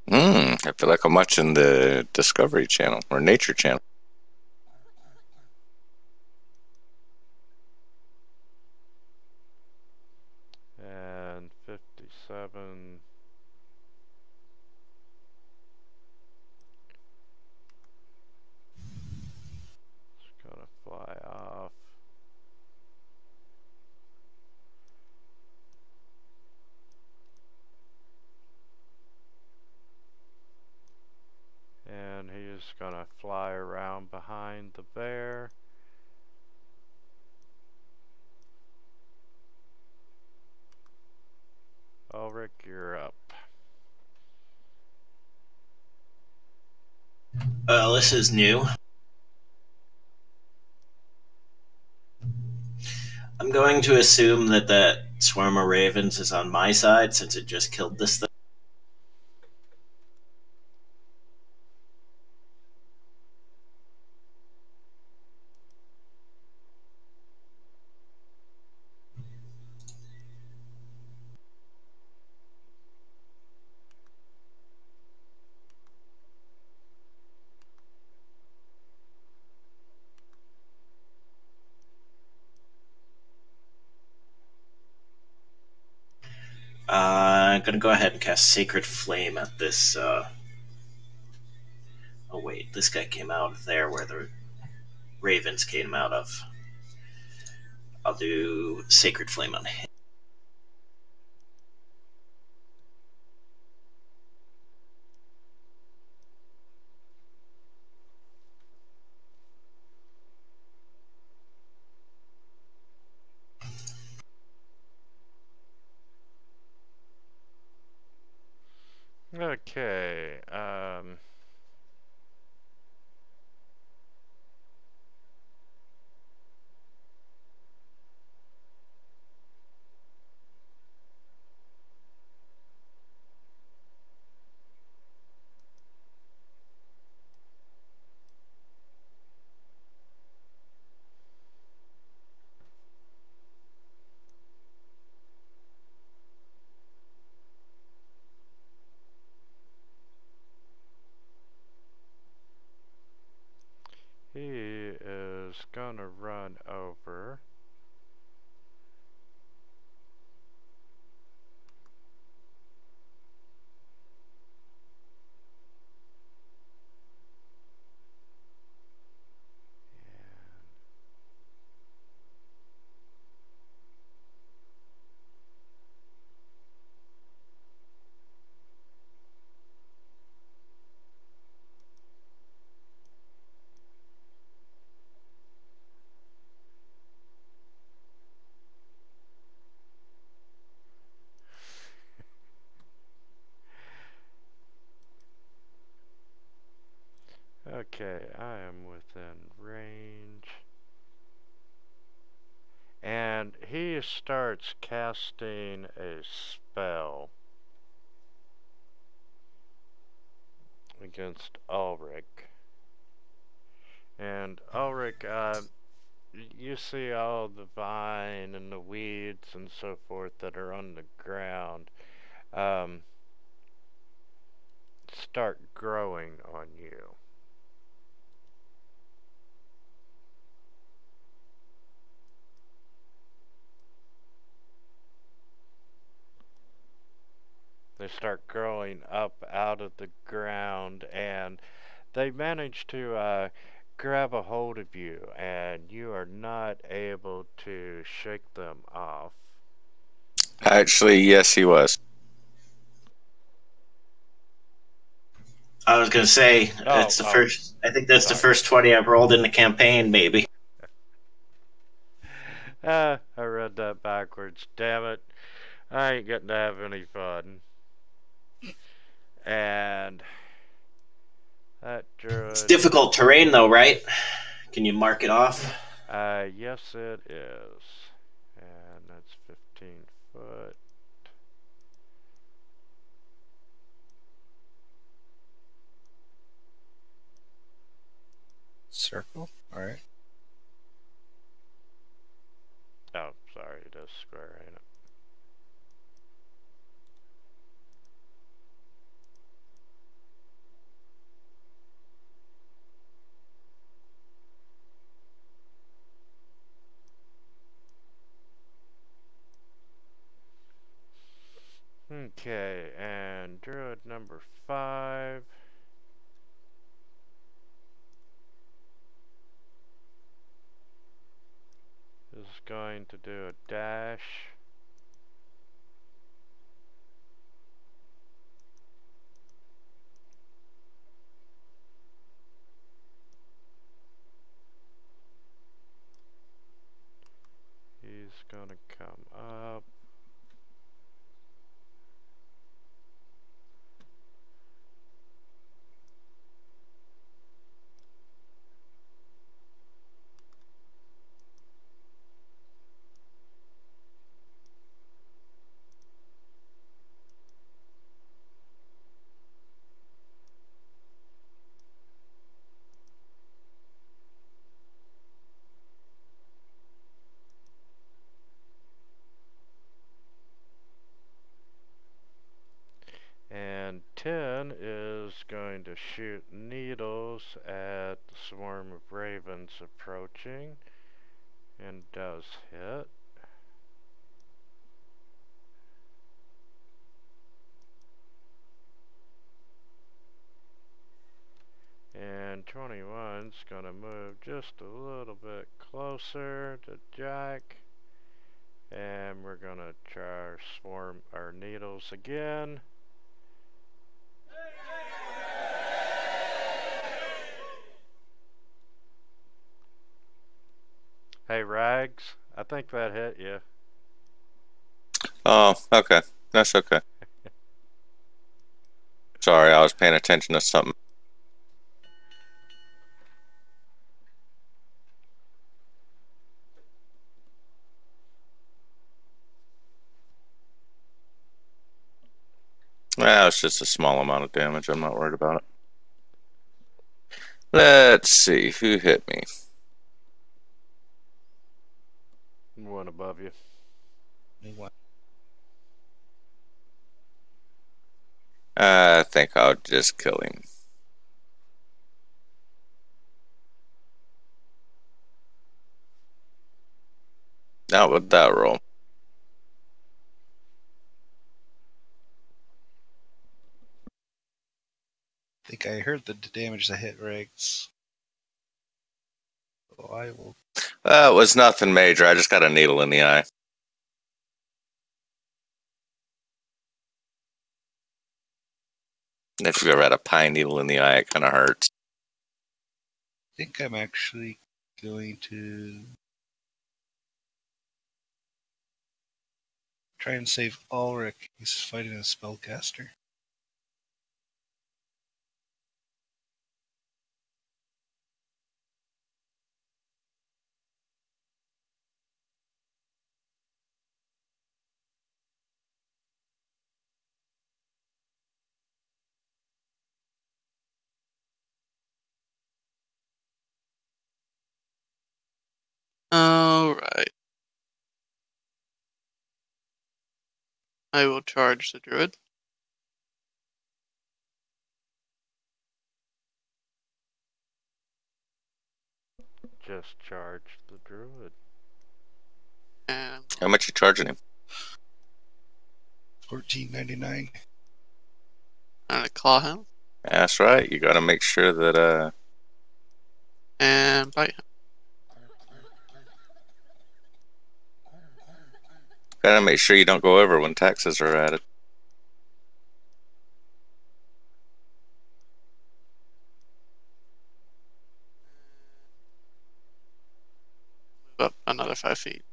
I feel like I'm watching the Discovery Channel or Nature Channel. And 57. It's going to fly off. And he's going to fly around behind the bear. Ulrich, you're up. This is new. I'm going to assume that that swarm of ravens is on my side since it just killed this thing. I'm going to go ahead and cast Sacred Flame at this. Oh, wait. This guy came out of there where the ravens came out of. I'll do Sacred Flame on him. Okay. He is gonna run over. Okay, I am within range. And he starts casting a spell against Ulrich. And Ulrich, you see all the vine and the weeds and so forth that are on the ground start growing on you. They start growing up out of the ground, and they manage to grab a hold of you, and you are not able to shake them off. Actually, yes, he was. I was gonna say it's the Oh, first. I think that's the sorry. first 20 I've rolled in the campaign, maybe. I read that backwards. Damn it. I ain't getting to have any fun. And that It's druid. difficult terrain, though, right? Can you mark it off? Yes, it is. And that's 15 foot. Circle? Alright. Oh, sorry, it is square, ain't it? Okay, and druid number 5 is going to do a dash. He's gonna come up. And 10 is going to shoot needles at the swarm of ravens approaching, and does hit. And 21's gonna move just a little bit closer to Jack. And we're gonna try our swarm, our needles again. Hey, Rags, I think that hit you. Oh, okay. That's okay. Sorry, I was paying attention to something. Well, it's just a small amount of damage. I'm not worried about it. Let's see. Who hit me? One above you. I think I'll just kill him. Not with that roll. I think I heard the damage that hit Regs. So I will. It was nothing major. I just got a needle in the eye. If you ever had a pine needle in the eye, it kind of hurts. I think I'm actually going to try and save Ulrich. He's fighting a spellcaster. Alright. I will charge the druid. Just charge the druid. And How much you charging him? $14.99. I'm gonna claw him That's right. You got to make sure that and bite him. got to make sure you don't go over when taxes are added. Move up another 5 feet.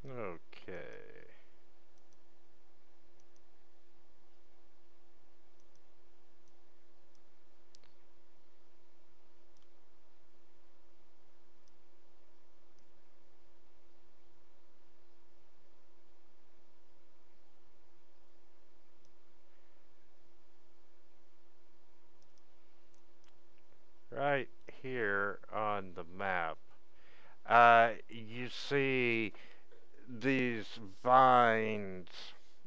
Okay. Right here on the map, you see these vines.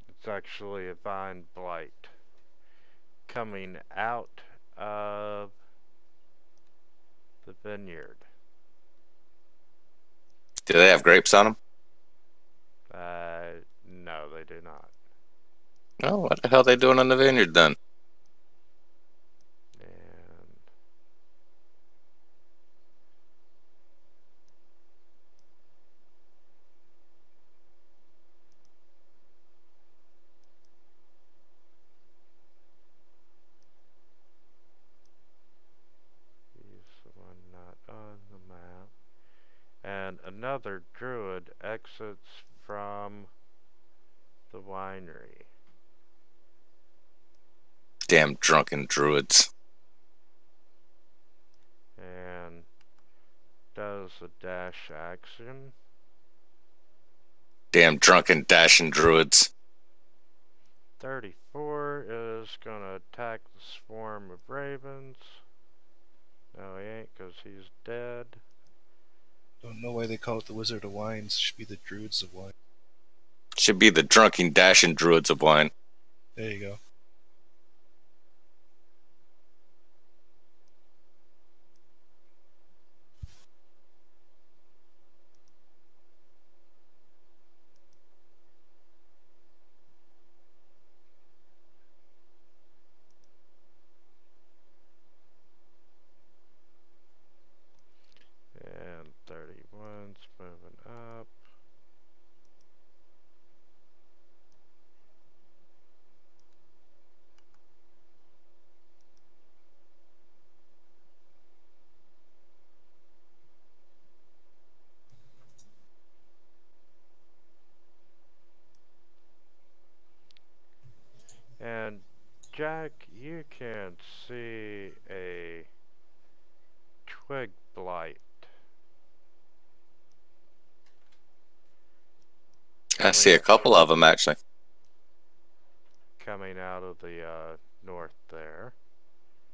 It's actually a vine blight coming out of the vineyard. Do they have grapes on them? No, they do not. Oh, what the hell are they doing on the vineyard then? And he's the one not on the map. And another druid exits from the winery. Damn drunken druids. And does a dash action. Damn drunken dashing druids. 34 is gonna attack the swarm of ravens. No, he ain't, because he's dead. Don't know why they call it the Wizard of Wines. It should be the Druids of Wine. Should be the drunken dashing druids of wine. There you go. And 31's moving up. And Jack, you can see a twig blight I see a couple of them actually. coming out of the north there.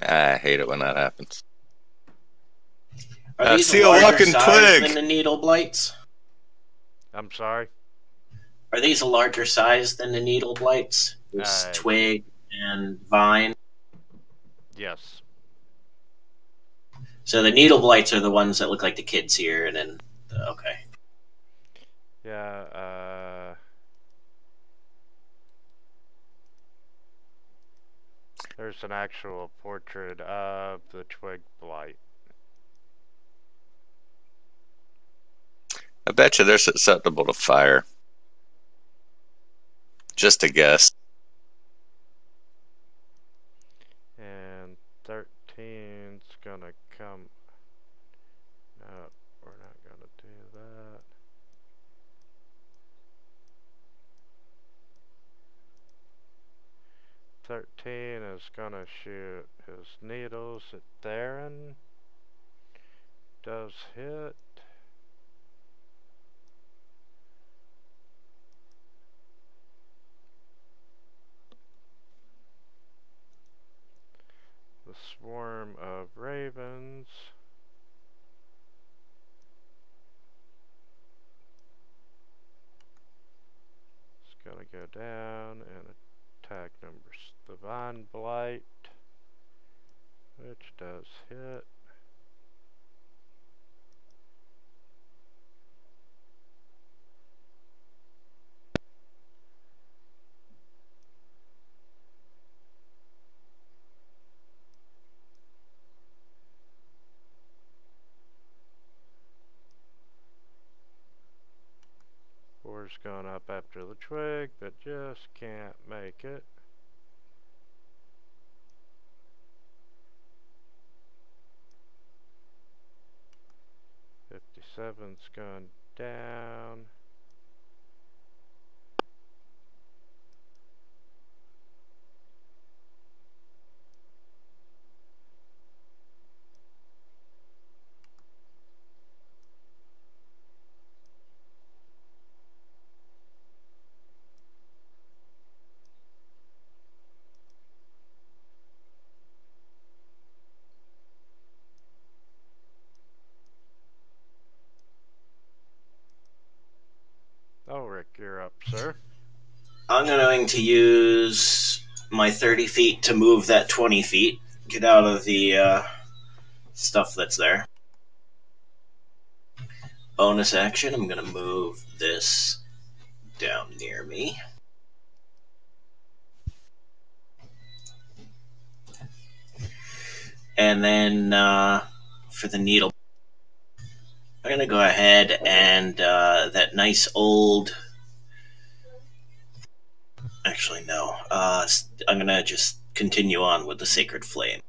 I hate it when that happens. Are I these see a larger walking size twig. than the needle blights? I'm sorry? Are these a larger size than the needle blights? This twig and vine. Yes. So the needle blights are the ones that look like the kids here, and then okay. Yeah, there's an actual portrait of the twig blight. I bet you they're susceptible to fire. Just a guess. And 13's gonna come. No, we're not gonna do that. 13 is gonna shoot his needles at Theron. Does hit. The swarm of ravens is gonna go down and attack the Vine Blight, which does hit. Boar's going up after the twig, but just can't make it. Seven's gone down. Oh, Rick, you're up, sir. I'm going to use my 30 feet to move that 20 feet. Get out of the stuff that's there. Bonus action, I'm going to move this down near me. And then for the needle, I'm going to go ahead and that nice old... Actually, no. I'm going to just continue on with the Sacred Flame.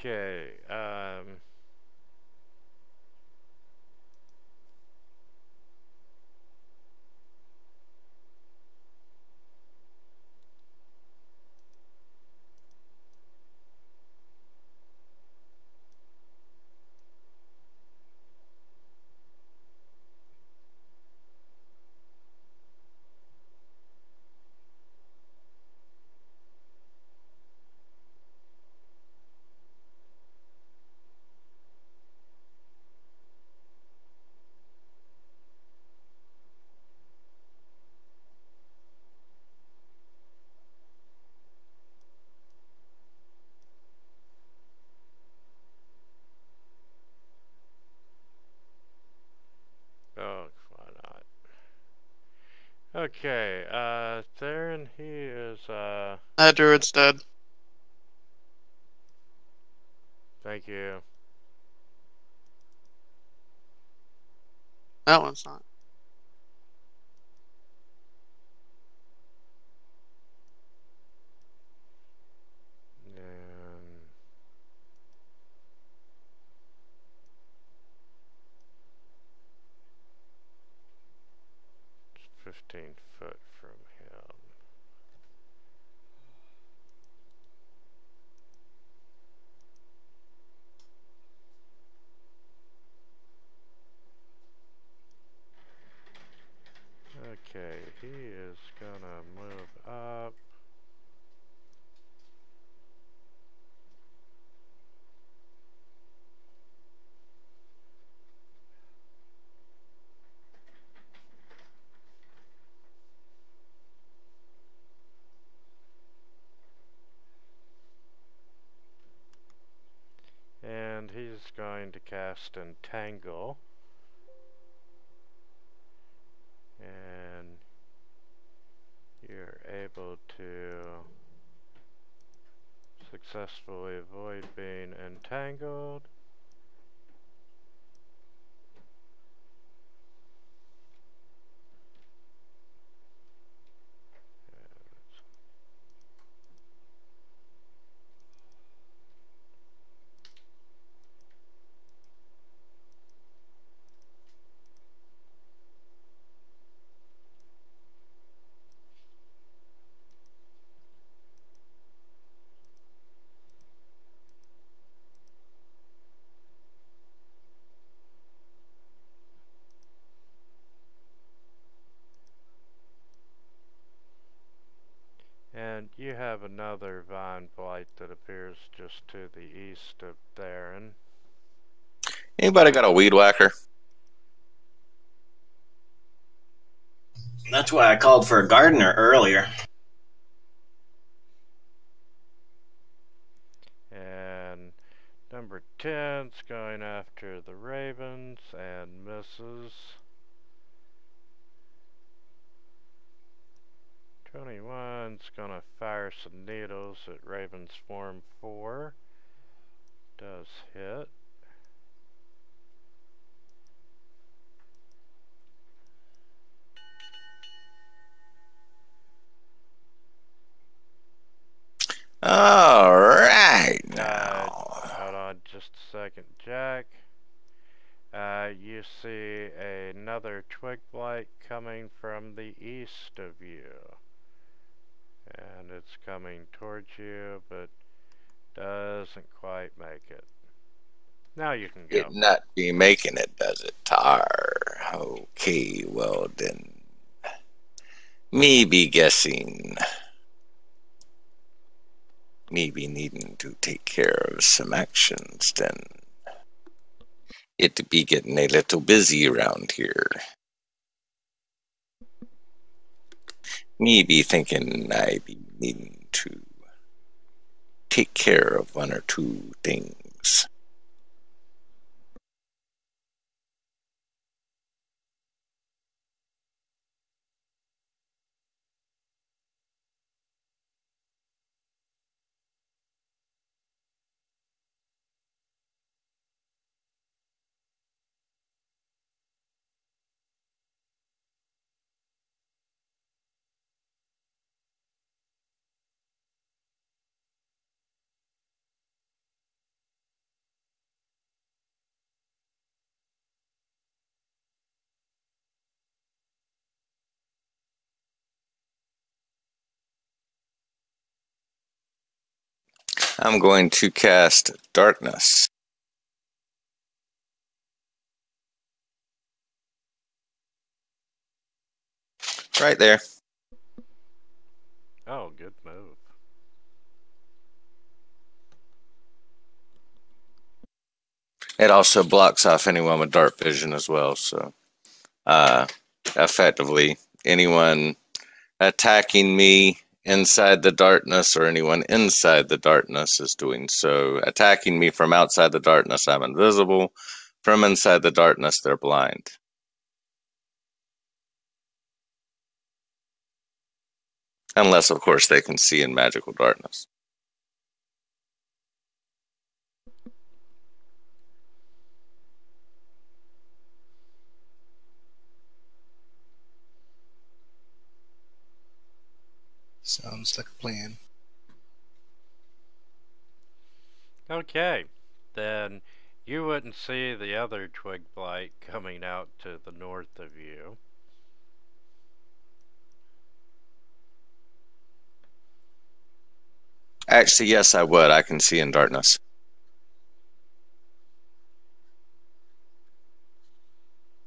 Okay, oh, why not? Okay, Theron, he is, That druid's dead. thank you. That one's not. And 15 foot from him. Okay, he is gonna move up. And he's going to cast Entangle. And you're able to successfully avoid being entangled. have another vine blight that appears just to the east of Theron. Anybody got a weed whacker? That's why I called for a gardener earlier. And number 10's going after the ravens and misses. 21's gonna fire some needles at Ravens Form 4. Does hit. Alright now. Hold on just a second, Jack. You see another twig blight coming from the east of you. And it's coming towards you, but doesn't quite make it. Now you can go. It not be making it, does it, Tar? Okay, well then. Me be guessing. Me be needing to take care of some actions then. It be getting a little busy around here. Me be thinking I be needing to take care of one or two things. I'm going to cast Darkness. Right there. Oh, good move. It also blocks off anyone with dark vision as well, so effectively anyone attacking me inside the darkness or anyone inside the darkness is doing so. Attacking me from outside the darkness, I'm invisible. From inside the darkness, they're blind. Unless, of course, they can see in magical darkness. Sounds like a plan. Okay, then you wouldn't see the other twig blight coming out to the north of you. Actually, yes, I would. I can see in darkness.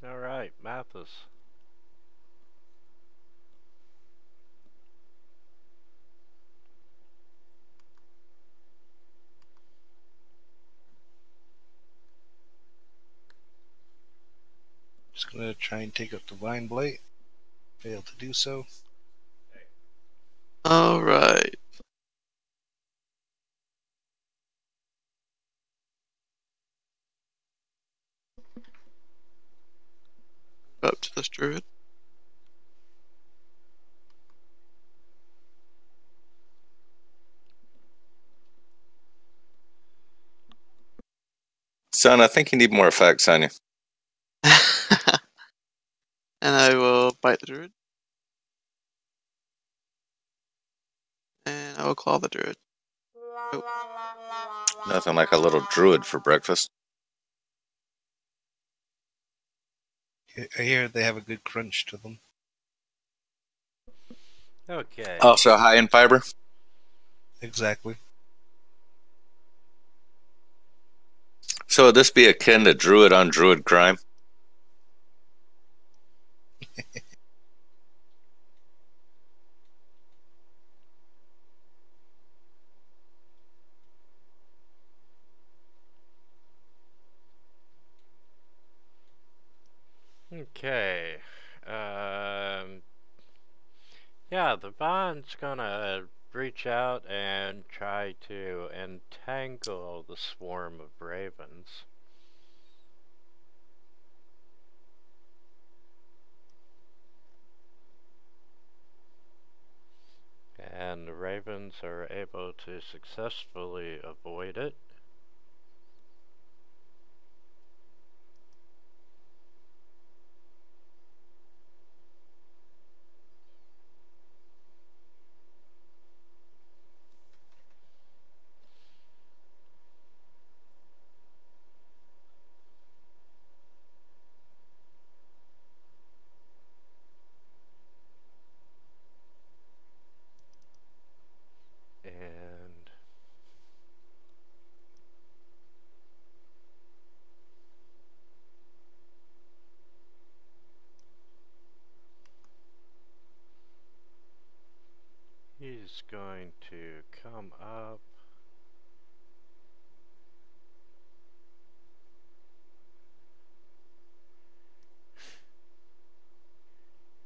Alright, Mathis. Just gonna try and take up the vine blight. Failed to do so. Alright. Up to this druid. Son, I think you need more effects on you. And I will bite the druid. And I will claw the druid. Nope. Nothing like a little druid for breakfast. I hear they have a good crunch to them. Okay. Also high in fiber. Exactly. So would this be akin to druid on druid crime? Okay. Yeah, the bond's gonna reach out and try to entangle the swarm of ravens. And the ravens are able to successfully avoid it. And he's going to come up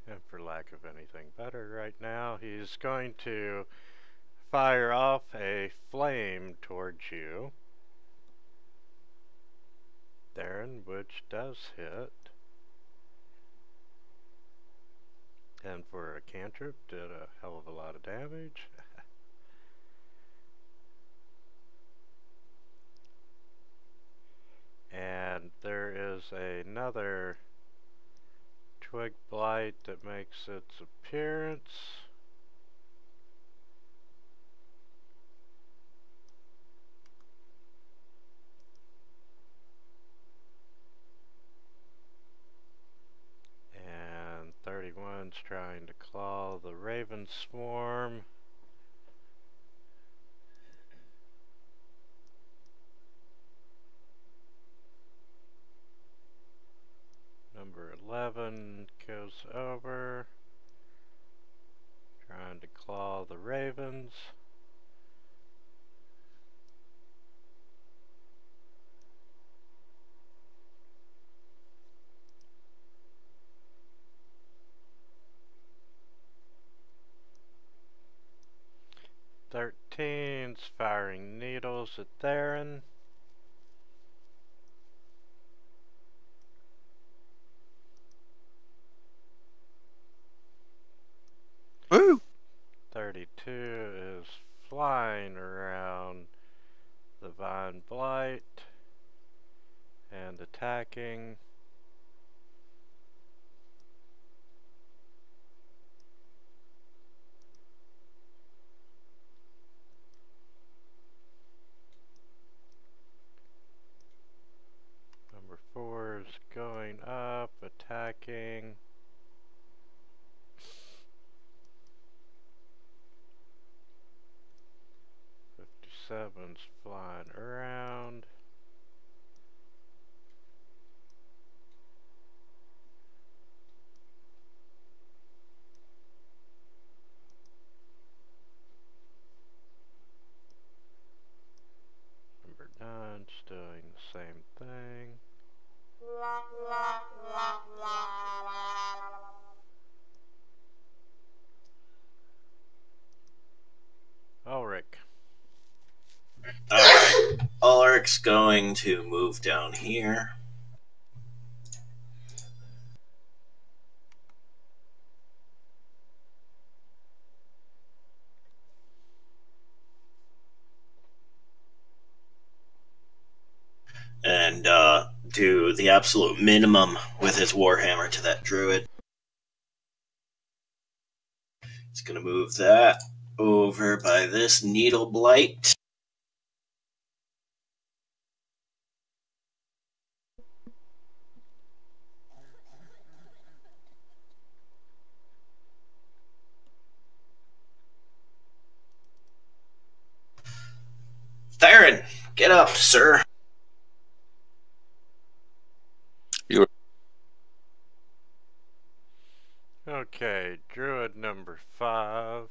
and, for lack of anything better right now, he's going to fire off a flame towards you, Darren, which does hit. And for a cantrip, did a hell of a lot of damage. And there is another twig blight that makes its appearance. And 31's trying to claw the raven swarm. Number 11 goes over, trying to claw the ravens. Thirteen's firing needles at Theron. Woo! 32 is flying around the Vine Blight and attacking. Number 4 is going up, attacking. 57's flying around. Number 9's doing the same thing. Ulrich. Alright. Ulrich's going to move down here. And do the absolute minimum with his warhammer to that druid. He's going to move that over by this needle blight. Theron, get up, sir. Okay, druid number 5.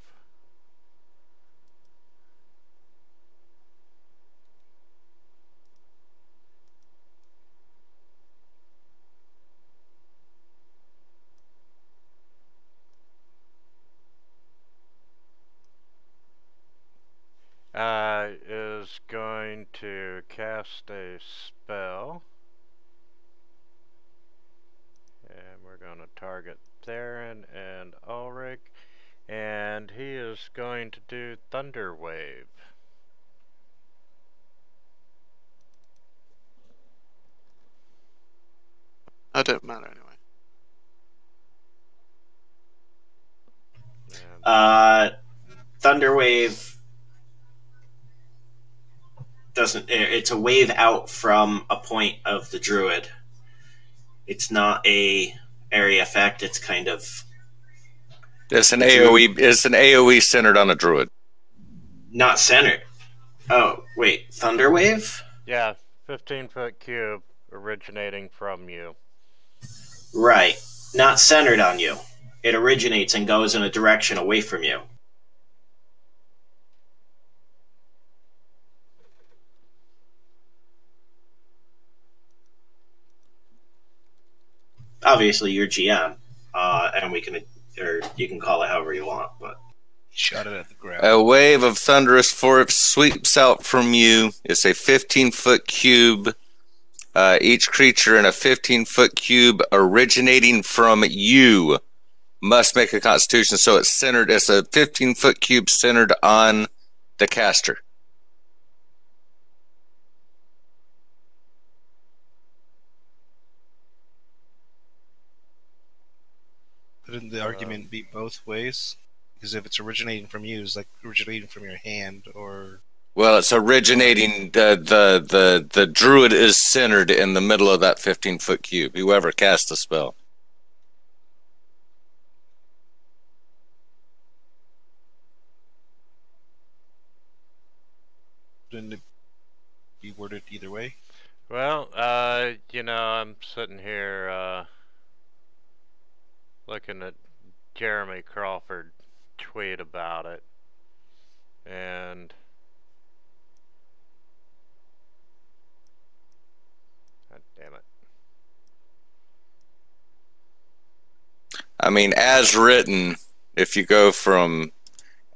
cast a spell. And we're going to target Theron and Ulrich. And he is going to do Thunder Wave. That don't matter anyway. Thunder Wave doesn't. It's a wave out from a point of the druid. It's not a area effect. It's kind of. It's an AoE. It's an AoE centered on a druid. Not centered. Oh wait, Thunder Wave. Yeah, 15-foot cube originating from you. Right, not centered on you. It originates and goes in a direction away from you. Obviously, you're GM, and we can, or you can call it however you want. But He shot it at the ground. A wave of thunderous force sweeps out from you. It's a 15-foot cube. Each creature in a 15-foot cube originating from you must make a Constitution. So it's centered. It's a 15-foot cube centered on the caster. Couldn't the argument be both ways? Because if it's originating from you, it's like originating from your hand, or Well, it's originating. The druid is centered in the middle of that 15-foot cube. Whoever casts the spell. couldn't it be worded either way? Well, you know, I'm sitting here looking at Jeremy Crawford tweet about it, and God damn it. I mean, as written, if you go from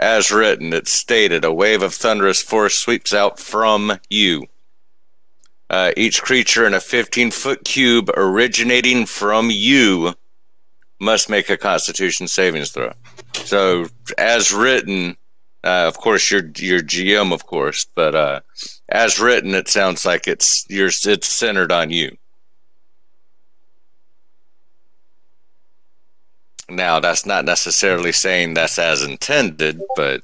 as written, it's stated, a wave of thunderous force sweeps out from you. Each creature in a 15-foot cube originating from you must make a Constitution savings throw. So, as written, of course, you're GM, of course, but as written, it sounds like it's centered on you. Now, that's not necessarily saying that's as intended, but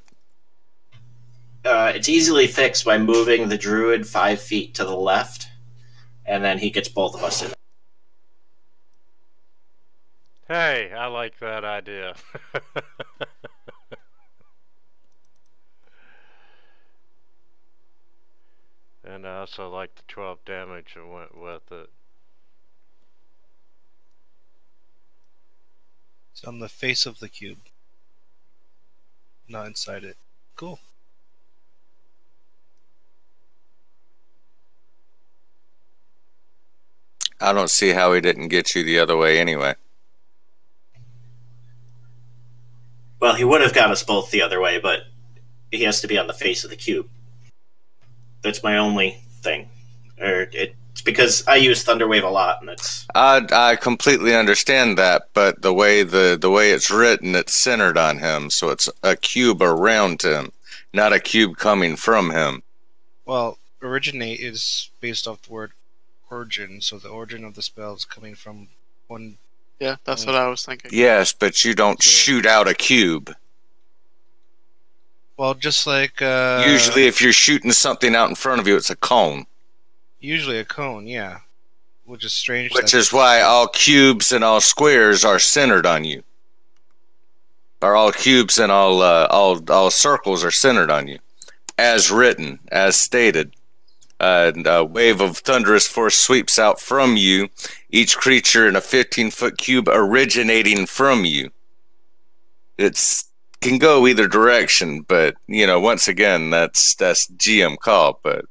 it's easily fixed by moving the druid 5 feet to the left, and then he gets both of us in. Hey, I like that idea. And I also like the 12 damage that went with it. It's on the face of the cube, not inside it. Cool. I don't see how he didn't get you the other way anyway. Well, he would have got us both the other way, but he has to be on the face of the cube. That's my only thing. It's because I use Thunderwave a lot, and it's. I completely understand that, but the way it's written, it's centered on him, so it's a cube around him, not a cube coming from him. Well, originate is based off the word origin, so the origin of the spell is coming from one. Yeah, that's what I was thinking. Yes, but you don't shoot out a cube. Well, just like Usually, if you're shooting something out in front of you, it's a cone. Usually a cone, yeah. Which is strange. Which is why all cubes and all squares are centered on you. Or all cubes and all circles are centered on you. As written, as stated. A wave of thunderous force sweeps out from you. Each creature in a 15-foot cube originating from you. It's can go either direction, but you know, once again, that's GM call. But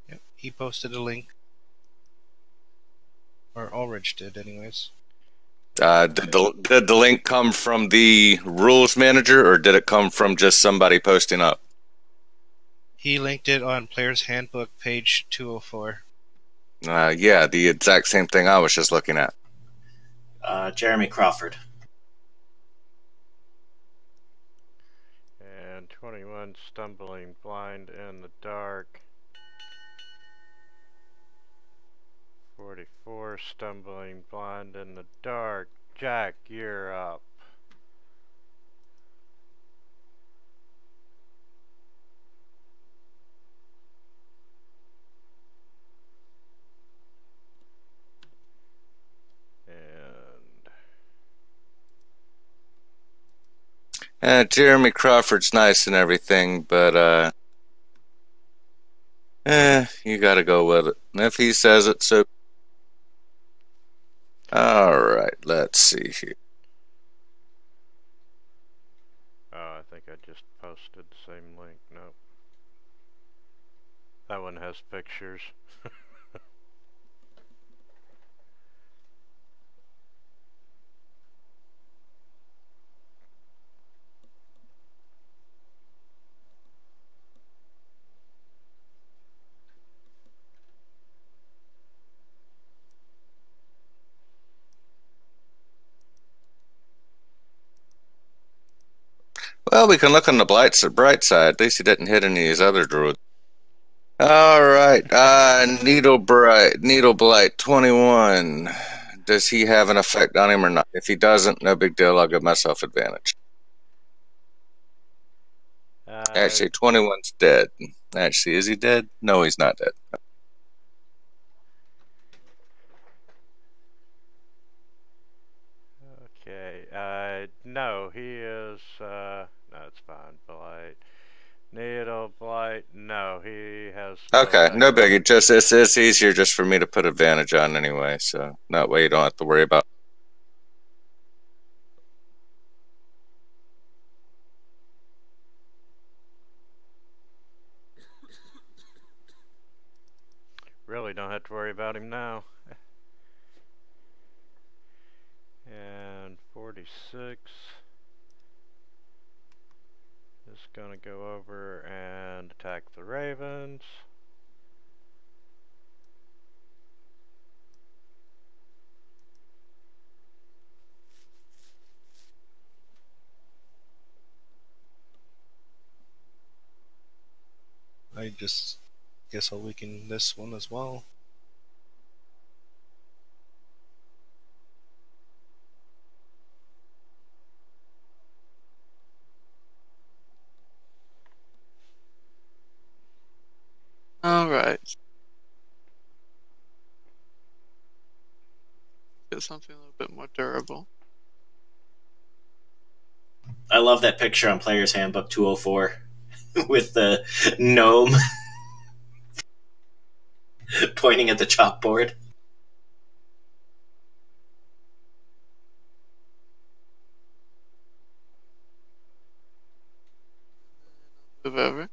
Yep, he posted a link, or Ulrich did, anyways. did the link come from the rules manager, or did it come from just somebody posting up? He linked it on Player's Handbook, page 204. Yeah, the exact same thing I was just looking at. Jeremy Crawford. And 21 stumbling blind in the dark. 44 stumbling blind in the dark. Jack, you're up. Jeremy Crawford's nice and everything, but you gotta go with it. And if he says it, so. Alright, let's see here. Oh, I think I just posted the same link. Nope. That one has pictures. Well, we can look on the bright side. At least he didn't hit any of his other druids. Alright, Needle Blight 21. Does he have an effect on him or not? If he doesn't, no big deal. I'll give myself advantage. Actually, 21's dead. Actually, is he dead? No, he's not dead. Okay, no, he is, no, it's fine, Blight. Needle Blight, no, he has... Okay, no biggie. Just, it's easier just for me to put advantage on anyway, so that way you don't have to worry about. Really don't have to worry about him now. And 46 is gonna go over and attack the ravens. I just guess I'll weaken this one as well. Alright. Get something a little bit more durable. I love that picture on Player's Handbook 204 with the gnome pointing at the chalkboard. Move over.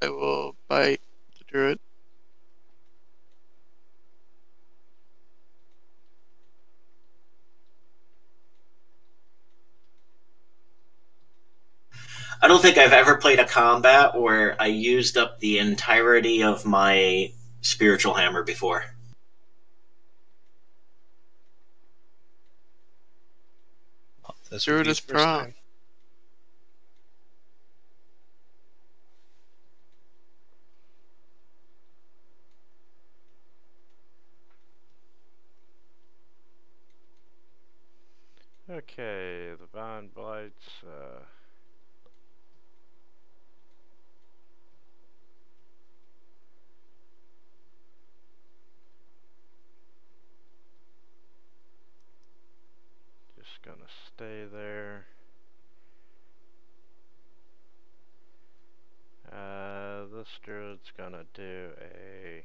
I will bite the druid. I don't think I've ever played a combat where I used up the entirety of my spiritual hammer before. This Druid would be is the first prone. time. Okay, the Vine Blights, just gonna stay there. This druid's gonna do a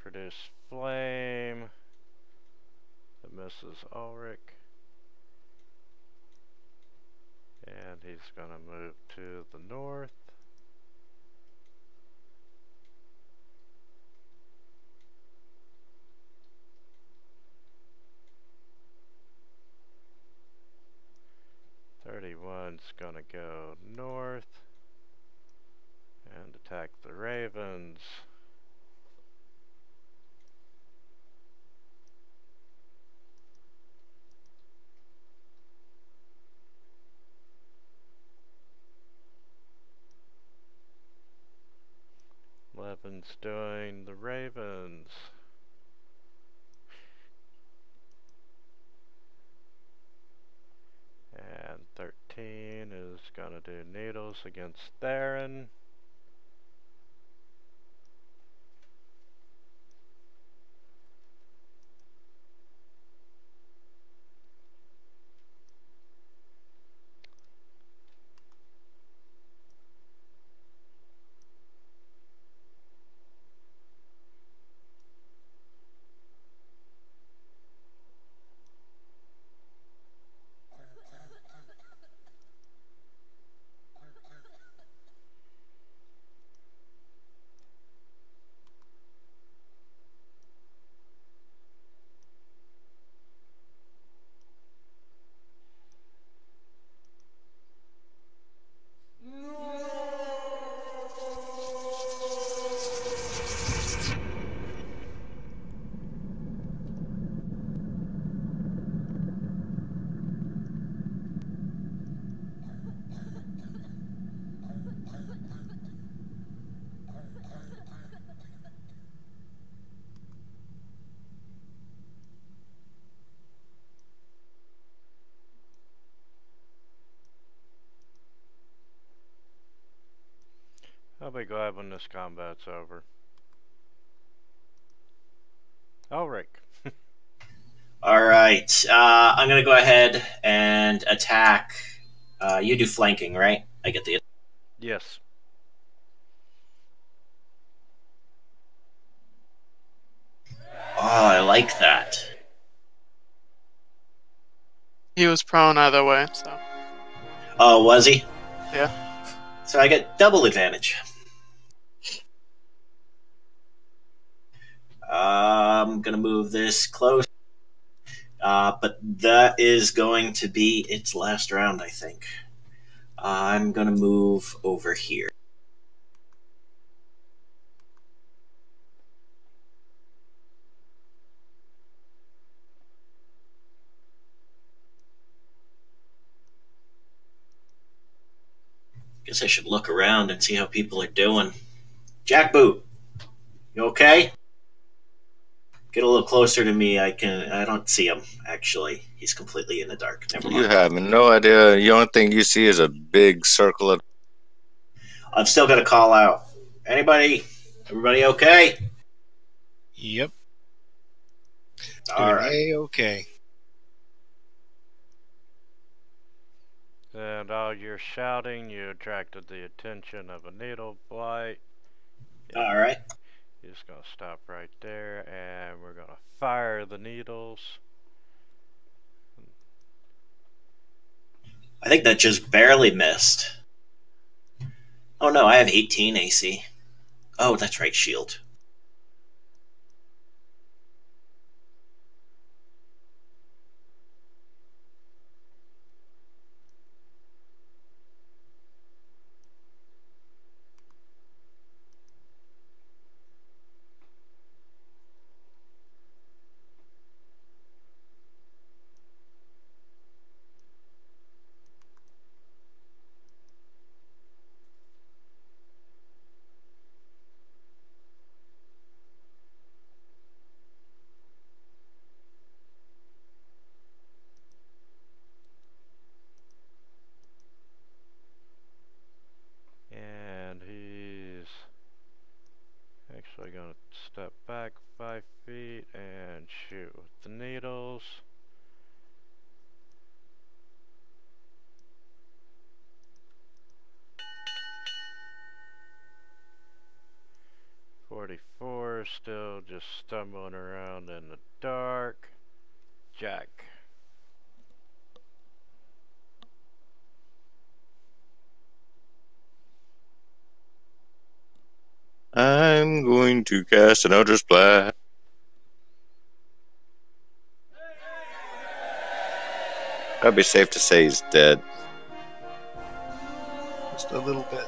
produce flame that misses Ulrich. And he's gonna move to the north. one's gonna go north and attack the ravens. Eleven's doing the ravens. And 13 is gonna do needles against Theron. I'll be glad when this combat's over. Rick. Alright, I'm gonna go ahead and attack. You do flanking, right? I get the... Yes. Oh, I like that. He was prone either way, so. Oh, was he? Yeah. So I get double advantage. I'm gonna move this close. But that is going to be its last round, I think. I'm gonna move over here. Guess I should look around and see how people are doing. Jackboot, you okay? Get a little closer to me. I don't see him, actually. He's completely in the dark. Never mind. You have no idea. The only thing you see is a big circle of... I've still got to call out. Anybody? Everybody okay? Yep. All right. Okay. And all your shouting, you attracted the attention of a needle blight. All right. You're just gonna stop right there, and we're gonna fire the needles. I think that just barely missed. Oh no, I have 18 AC. Oh, that's right, shield. And he's actually gonna step back 5 feet and shoot with the needles. .44, still just stumbling around in the dark. Jack. I'm going to cast an Eldritch Blast. I'd be safe to say he's dead. Just a little bit.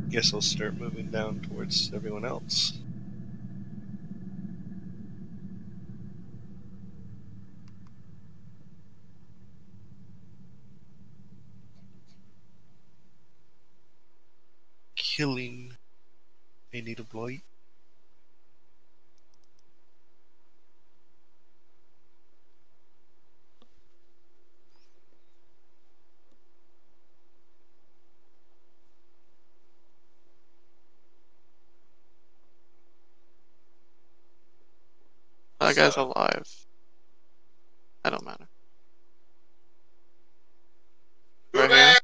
Guess I'll start moving down towards everyone else. Killing. They need a blight. That guy's alive. That don't matter. Right here.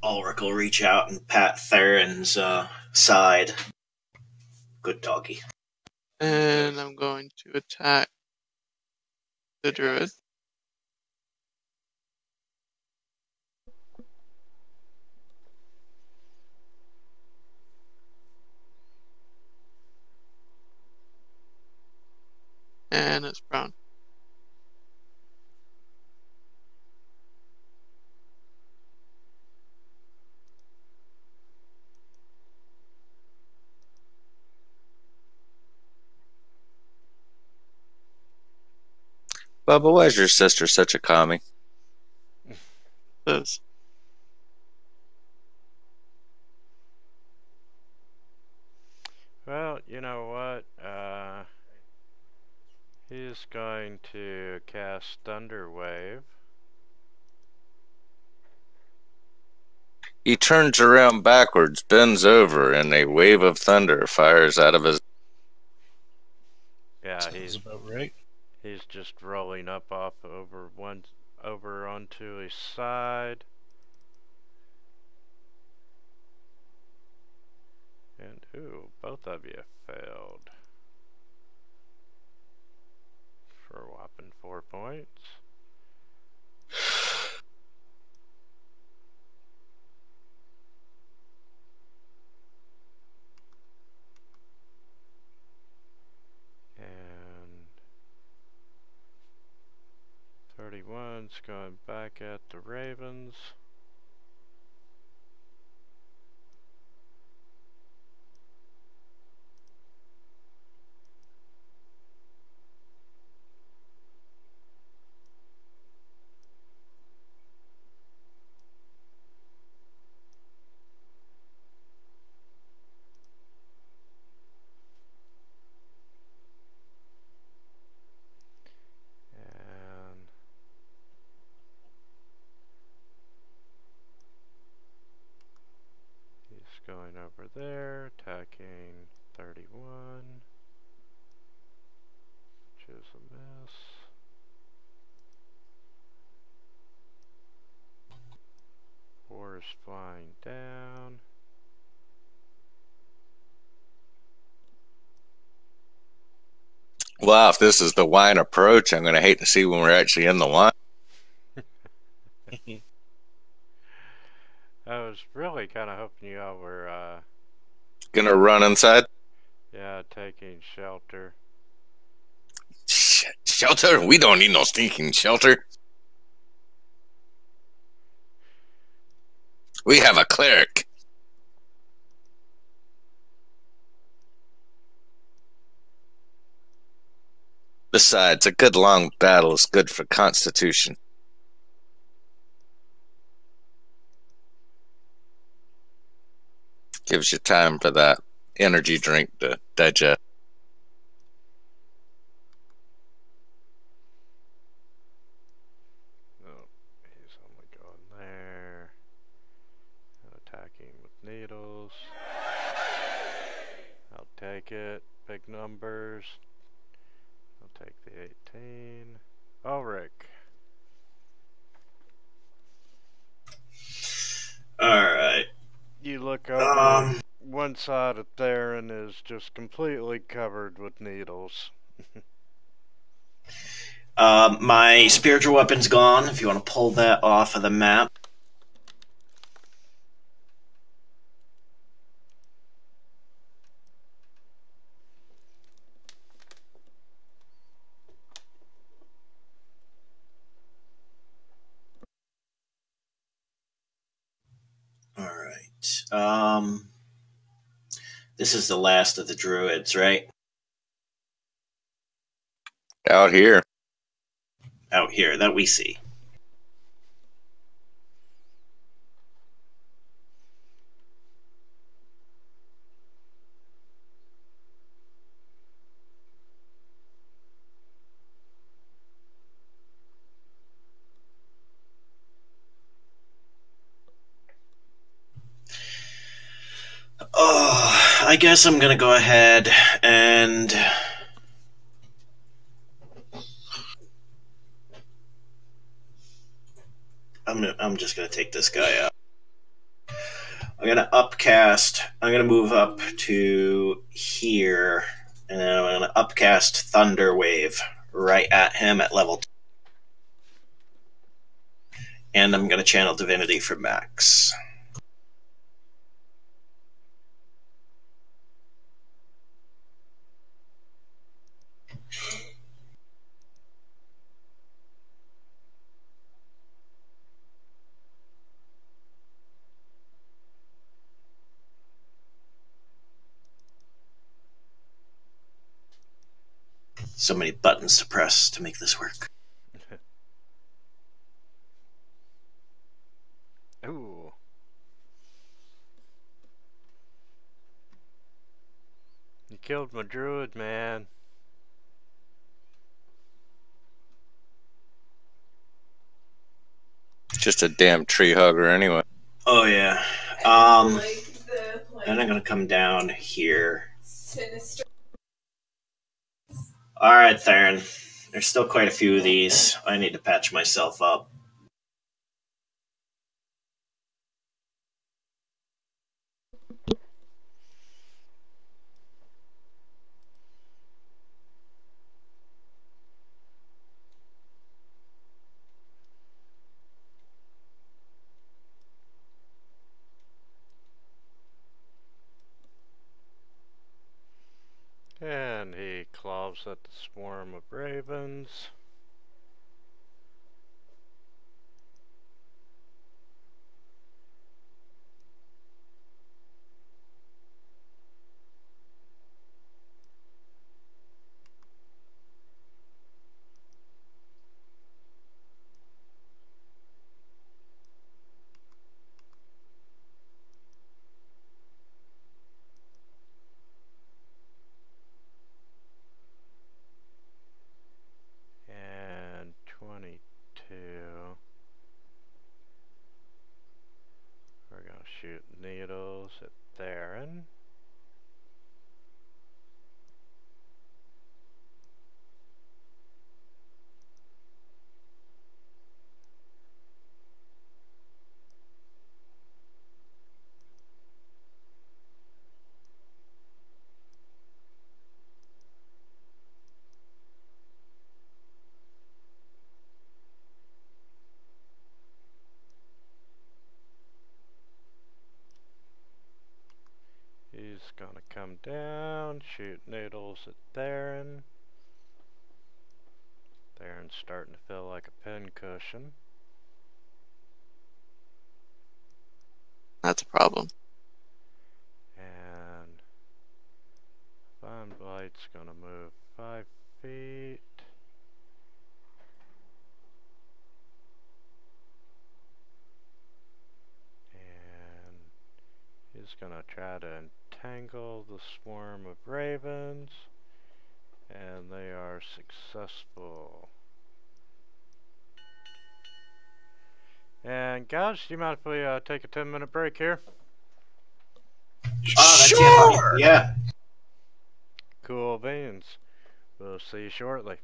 Ulrich will reach out and pat Theron's side. Good doggy. And I'm going to attack the druid. And it's brown. Bubba, why is your sister such a commie? This. Well, you know what? He's going to cast Thunder Wave. He turns around backwards, bends over, and a wave of thunder fires out of his... Yeah, Sounds about right. he's just rolling up off over onto his side. And ooh, both of you failed. For a whopping 4 points. And 31's going back at the Ravens. And he's going over there, attacking 31, which is a miss. Four is flying down. Wow, if this is the wine approach, I'm going to hate to see when we're actually in the wine. I was really kind of hoping you all were, Going to run inside? yeah, taking shelter. Shelter? We don't need no stinking shelter. We have a cleric. Besides, a good long battle is good for constitution. Gives you time for that energy drink to digest. Oh, he's only going there. Attacking with needles. I'll take it. Big numbers. I'll take the 18. Ulrich. Alright. You look over one side of Theron is just completely covered with needles. My spiritual weapon's gone, if you want to pull that off of the map. Alright. This is the last of the druids, right? Out here. Out here, that we see. Oh, I guess I'm gonna go ahead and I'm just gonna take this guy out. I'm gonna upcast. I'm gonna move up to here, and then I'm gonna upcast Thunder Wave right at him at level 2. And I'm gonna channel Divinity for max. So many buttons to press to make this work. Ooh. You killed my druid, man. Just a damn tree hugger anyway. Oh yeah. And I'm gonna come down here. Alright, Theron. There's still quite a few of these. I need to patch myself up. And he claws at the swarm of ravens. And 22. We're gonna shoot needles at Theron. He's gonna come down, shoot needles at Theron. Theron's starting to feel like a pincushion. That's a problem. And Fine Blight's gonna move 5 feet. And he's gonna try to entangle the swarm of ravens. And they are successful. And guys, do you mind if we take a 10-minute break here? Sure! Yeah. Cool beans. We'll see you shortly.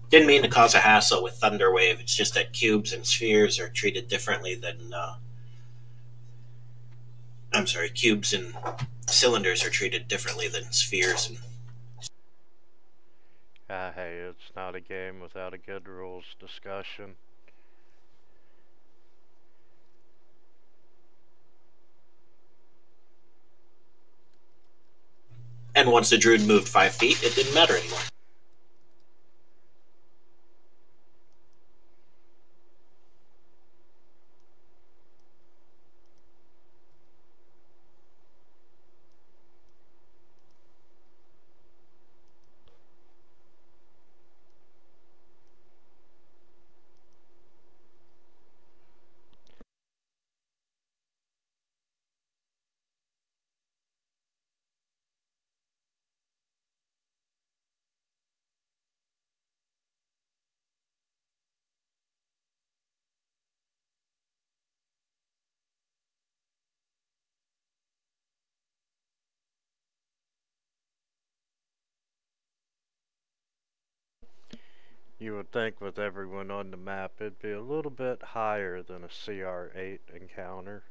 Didn't mean to cause a hassle with Thunderwave. It's just that cubes and spheres are treated differently than. I'm sorry, cubes and cylinders are treated differently than spheres. And Hey, it's not a game without a good rules discussion. once the druid moved 5 feet, it didn't matter anymore. You would think with everyone on the map it'd be a little bit higher than a CR8 encounter.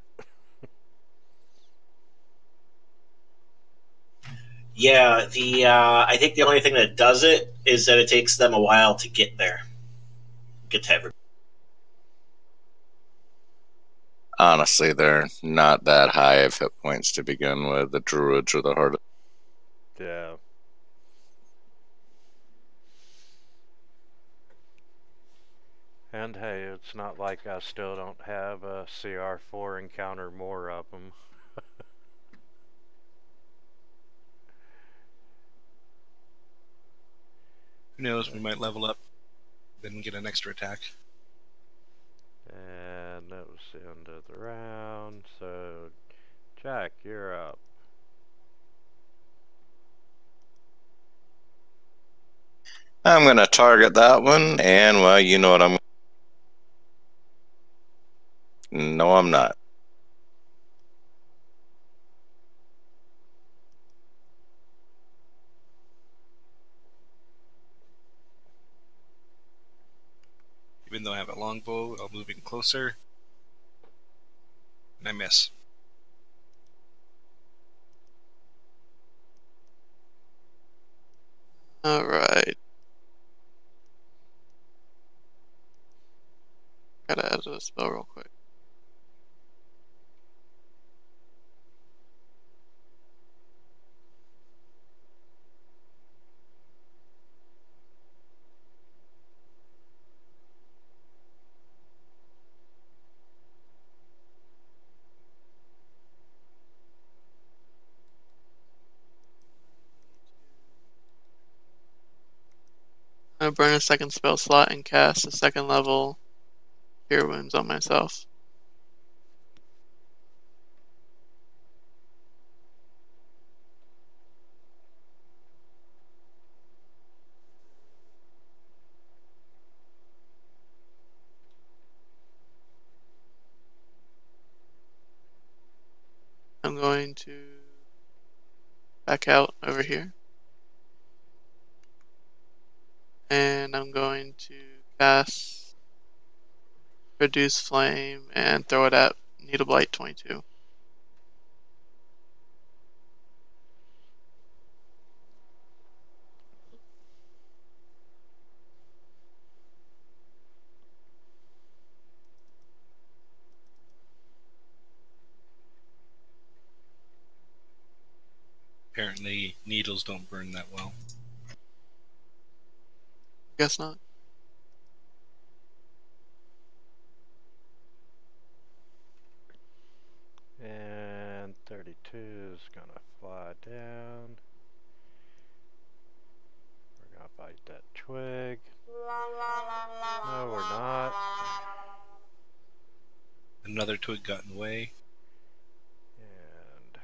Yeah, I think the only thing that does it is that it takes them a while to get there, get to everybody. Honestly, they're not that high of hit points to begin with. The druids are the hardest. Yeah. And hey, it's not like I still don't have a CR4 encounter more of them. Who knows? We might level up, then get an extra attack. And that was the end of the round, so Jack, you're up. I'm going to target that one, and, well, you know what I'm... No, I'm not. Even though I have a longbow, I'll move in closer. And I miss. Alright. Gotta add a spell real quick. I'm gonna burn a second spell slot and cast a second level Cure Wounds on myself. I'm going to back out over here. And I'm going to cast Reduce Flame and throw it at Needle Blight 22. Apparently, needles don't burn that well. Guess not. And 32 is gonna fly down. We're gonna bite that twig. No, we're not. Another twig got in the way. And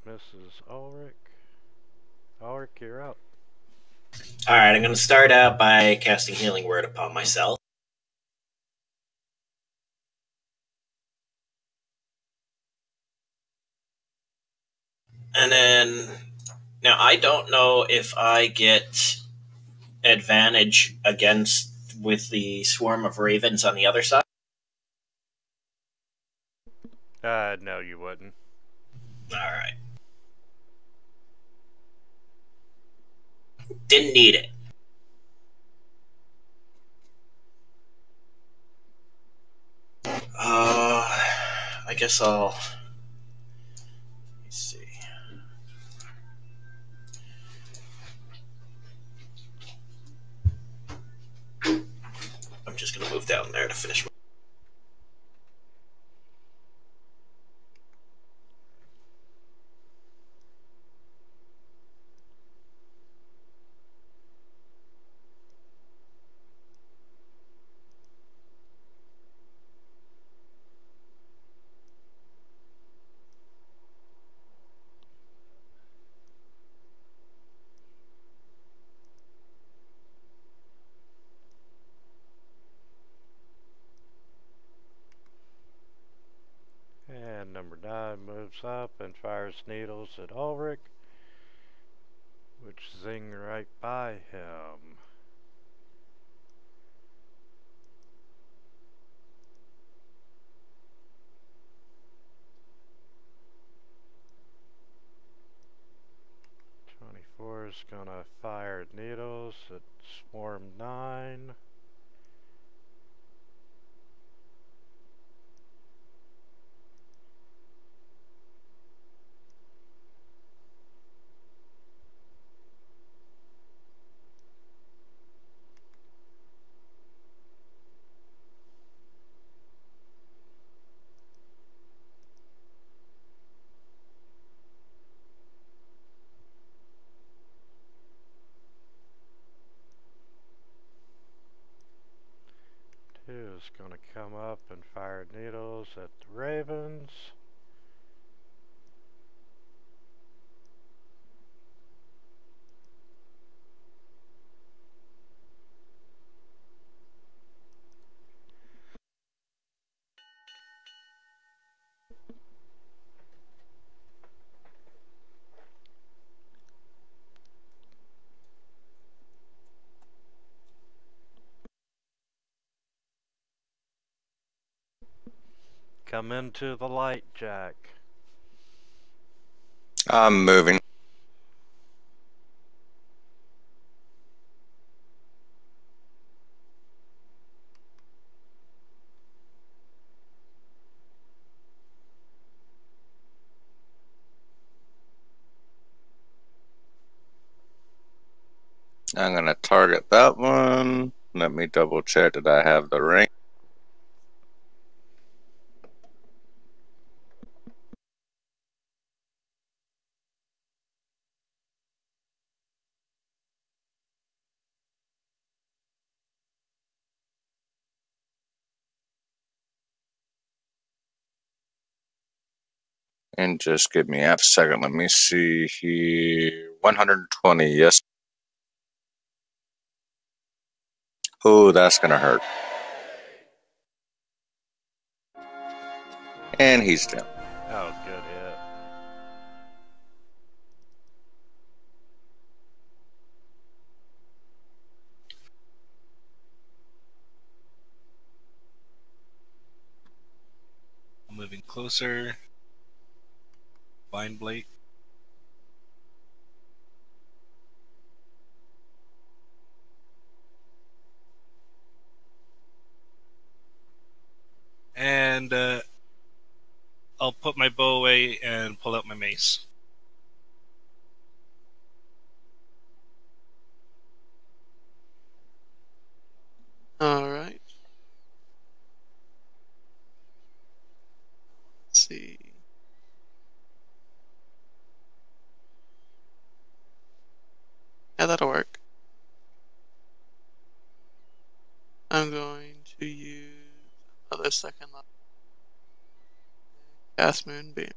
Mrs. Ulrich. Ulrich, you're up. Alright, I'm going to start out by casting Healing Word upon myself. And then, now I don't know if I get advantage against with the swarm of ravens on the other side. No, you wouldn't. Alright. Didn't need it. I guess I'll... Let me see. I'm just going to move down there to finish. And number 9 moves up and fires needles at Ulrich, which zing right by him. Is gonna fire needles at Swarm 9. Is going to come up and fire needles at the ravens. Come into the light, Jack. I'm moving. I'm going to target that one. Let me double check that I have the ring. And just give me a second. Let me see here. 120, yes. Oh, that's going to hurt. And he's down. Oh, good hit. I'm moving closer. Blind Blight. And I'll put my bow away and pull out my mace. Alright. Let's see. Yeah, that'll work. I'm going to use another second level. Cast Moonbeam.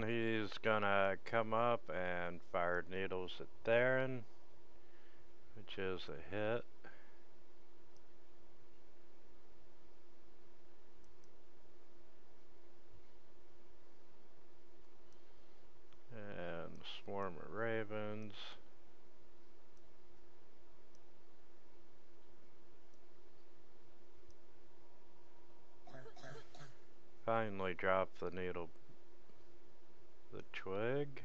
then he's gonna come up and fire needles at Theron, which is a hit. And swarm of ravens. Finally drop the needle, the twig.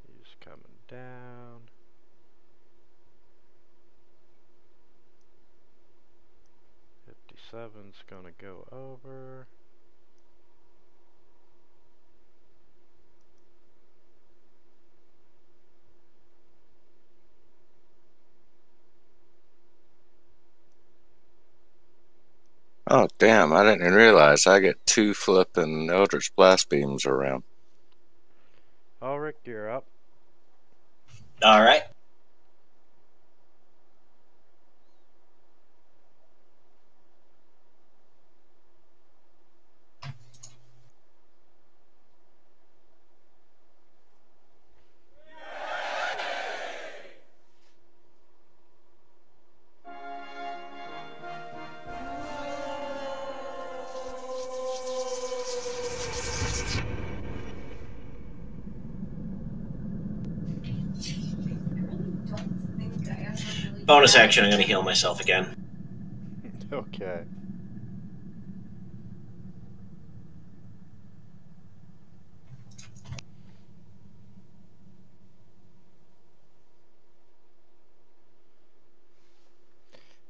He's coming down. Seven's gonna go over. Oh, damn, I didn't realize I get 2 flipping Eldritch Blast Beams around. Ulrich, you're up. All right. Bonus action, I'm going to heal myself again. Okay.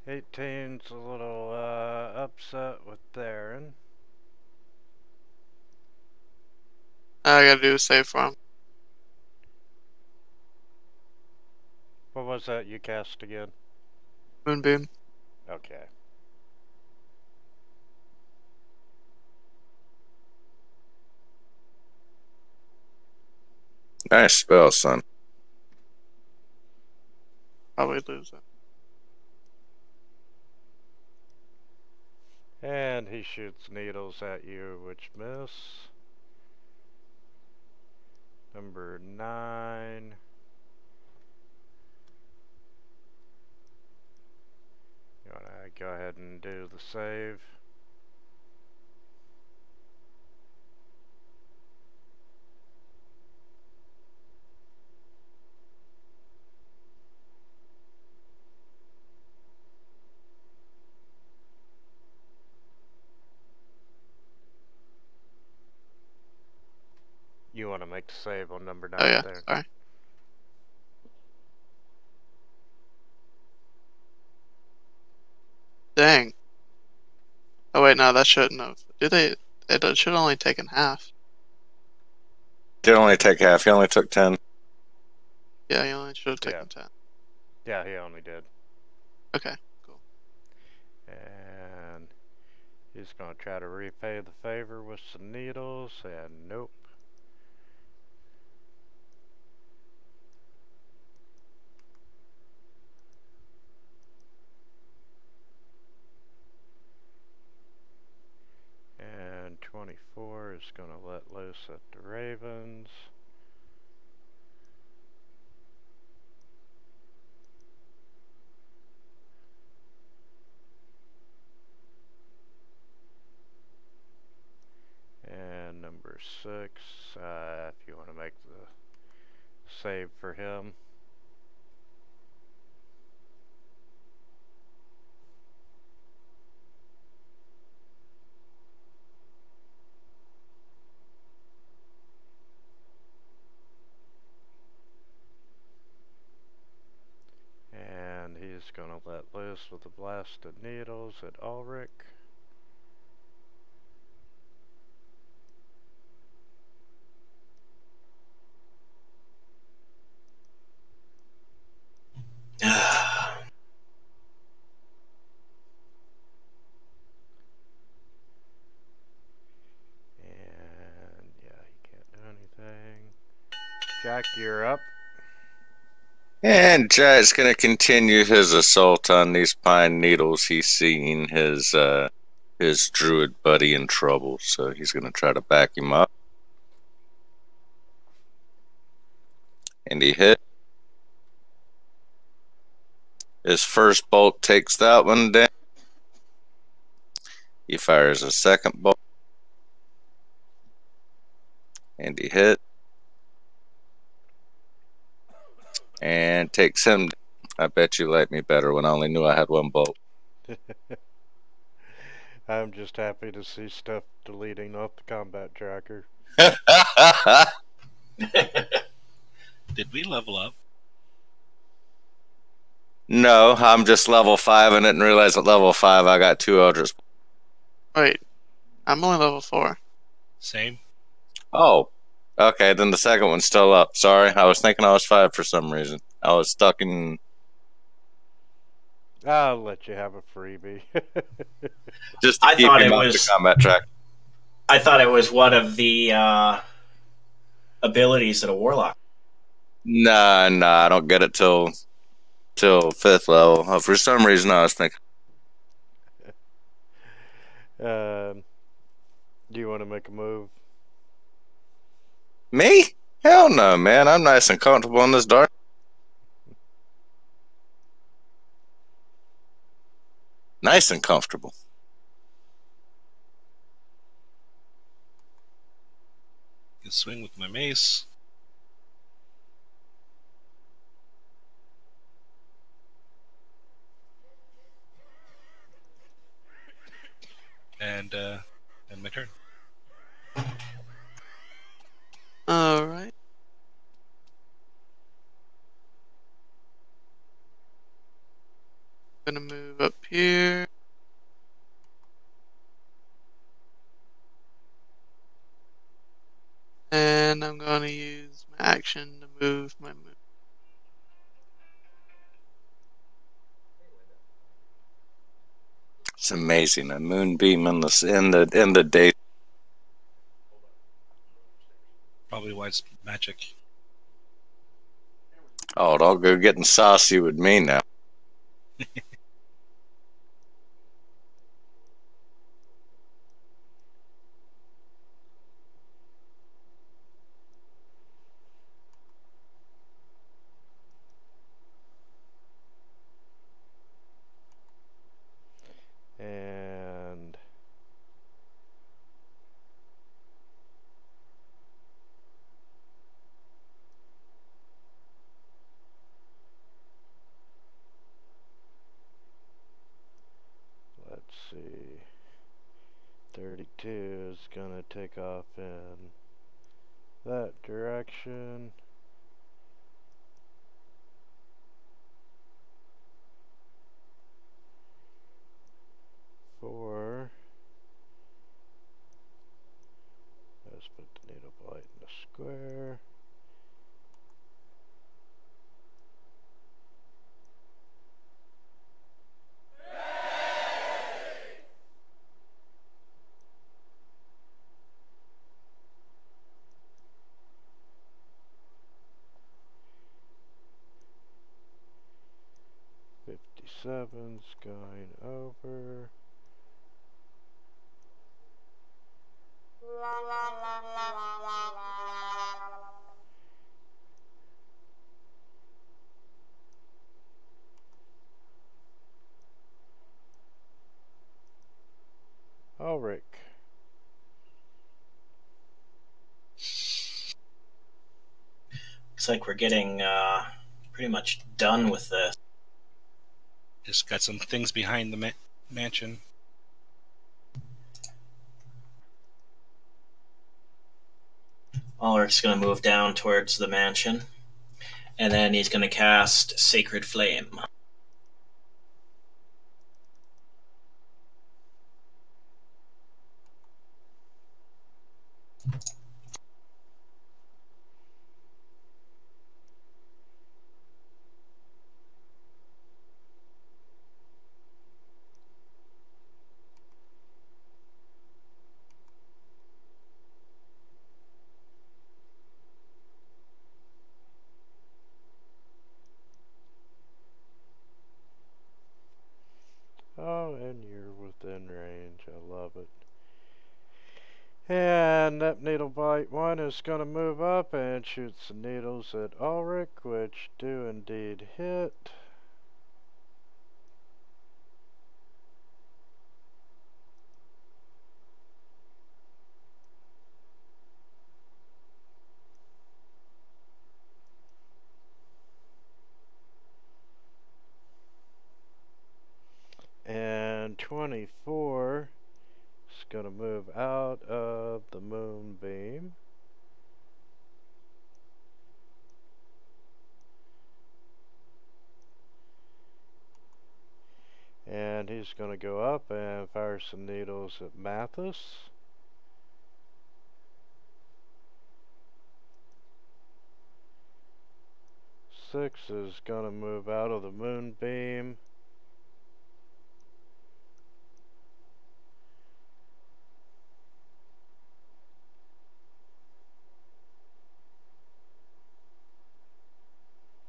Eighteen's a little upset with Theron. I gotta do a save for him. What was that you cast again? Moonbeam. Okay. Nice spell, son. Probably lose it. And he shoots needles at you, which miss. Number 9. You wanna go ahead and do the save? You want to make the save on number 9 Oh yeah, there. sorry. Dang. Oh wait, no, that shouldn't have. Did they? It should have only taken half. Did only take half. He only took 10. Yeah, you only should have Yeah. taken 10. Yeah, he only did. Okay, cool. And he's going to try to repay the favor with some needles, and nope. And 24 is going to let loose at the ravens. And number 6, if you want to make the save for him. And he's going to let loose with a blast of needles at Ulrich. Jack, you're up. And Jack's gonna continue his assault on these pine needles. He's seeing his druid buddy in trouble, so he's gonna try to back him up. And he hit. His first bolt takes that one down. He fires a second bolt. And he hit. And takes him down. I bet you liked me better when I only knew I had one bolt. I'm just happy to see stuff deleting off the combat tracker. Did we level up? No, I'm just level 5 and didn't realize at level 5 I got 2 Eldritch. Wait, I'm only level 4. Same. Oh, okay, then the second one's still up. Sorry, I was thinking I was 5 for some reason. I was stuck in... I'll let you have a freebie. Just to keep him off the combat track. I thought it was one of the abilities of a warlock. Nah, I don't get it till 5th level. For some reason, I was thinking. Do you want to make a move? Me? Hell no, man. I'm nice and comfortable in this dark. Nice and comfortable. Can swing with my mace. And my turn. Alright. Gonna move up here. And I'm gonna use my action to move my move. It's amazing. A moonbeam in the day. Probably why it's magic. Oh, don't go getting saucy with me now. And let's see. 32 is gonna take off in that direction. Four. Let's put the needle blight in the square. Seven's going over. Ulrich. Looks like we're getting pretty much done with this. Just got some things behind the mansion. Ulrich's going to move down towards the mansion, and then he's going to cast Sacred Flame. And that needle bite 1 is going to move up and shoot some needles at Ulrich, which do indeed hit. And 24 is going to move out of the moonbeam. And he's going to go up and fire some needles at Mathis. Six is going to move out of the moonbeam.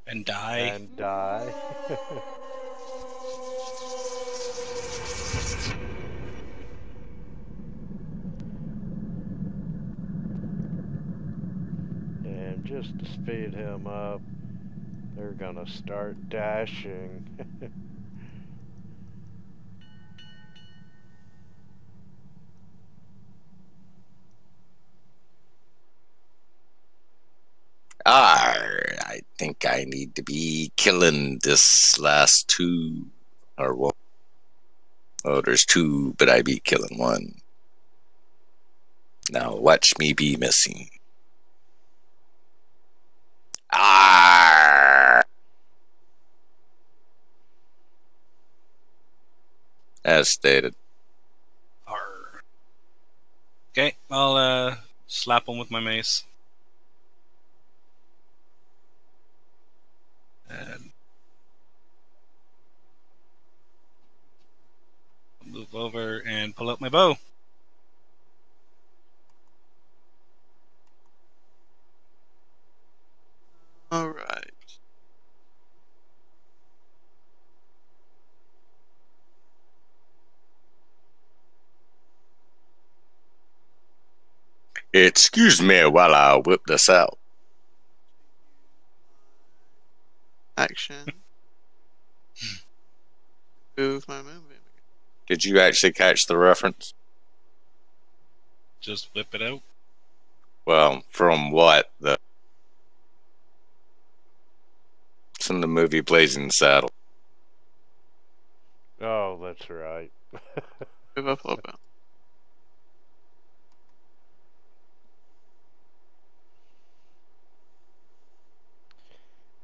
And die. And die. And just to speed him up, they're gonna start dashing. I think I need to be killing this last 2 or 1. Oh, there's 2, but I be killing 1. Now watch me be missing. As stated. Arr. Okay, I'll slap him with my mace. And move over and pull out my bow. Alright. Excuse me while I whip this out. Action. Move my moonbeam. Did you actually catch the reference? Just whip it out. Well, from what? It's in the movie Blazing Saddle. Oh, that's right. Move up a little bit.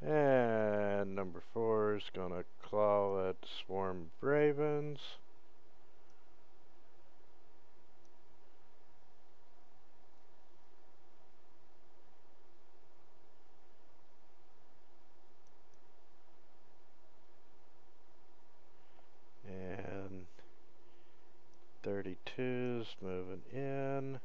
And number 4 is gonna claw at Swarm of Ravens. And 32's moving in.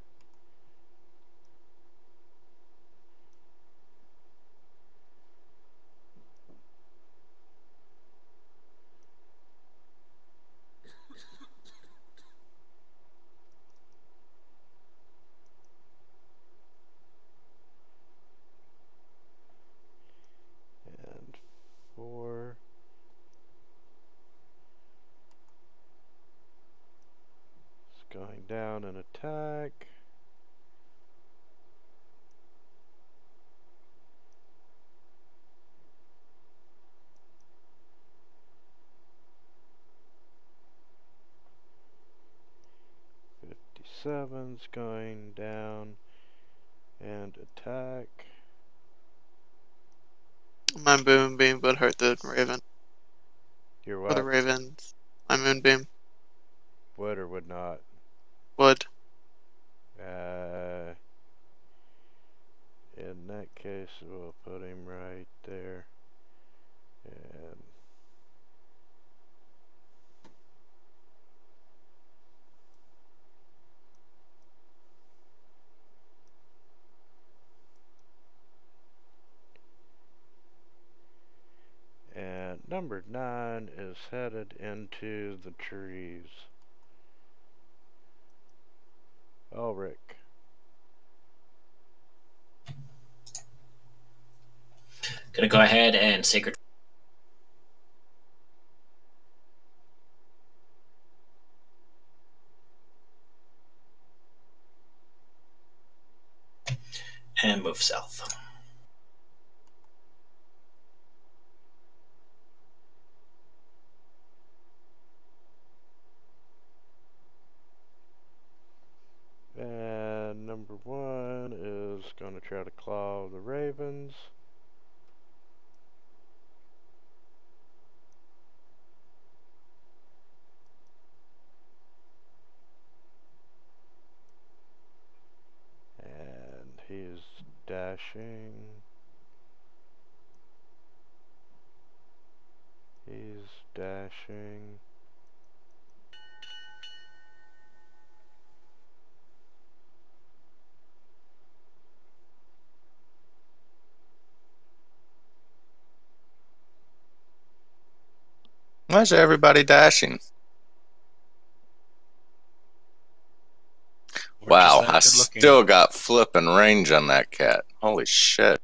And 4. It's going down and attack. Seven's going down and attack. My moonbeam would hurt the raven. Your Or what? the ravens. My moonbeam Would or would not? would. In that case, we'll put him right there. And number 9 is headed into the trees. Ulrich. Gonna go ahead and Sacred. And move south. And number 1 is going to try to claw the ravens. And he's dashing. He's dashing. Why is everybody dashing? We're just Wow, that I good looking. still got flipping range on that cat. Holy shit.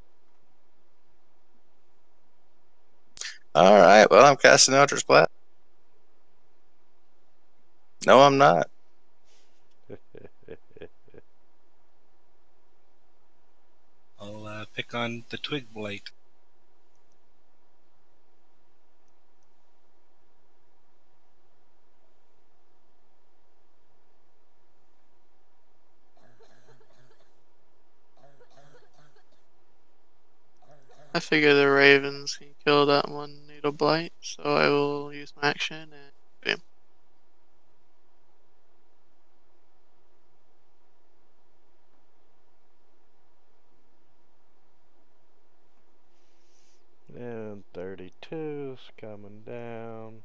Alright, well, I'm casting Eldritch Blast. No, I'm not. I'll pick on the twig blight. I figure the ravens can kill that one needle blight, so I will use my action and bam. And 32's coming down.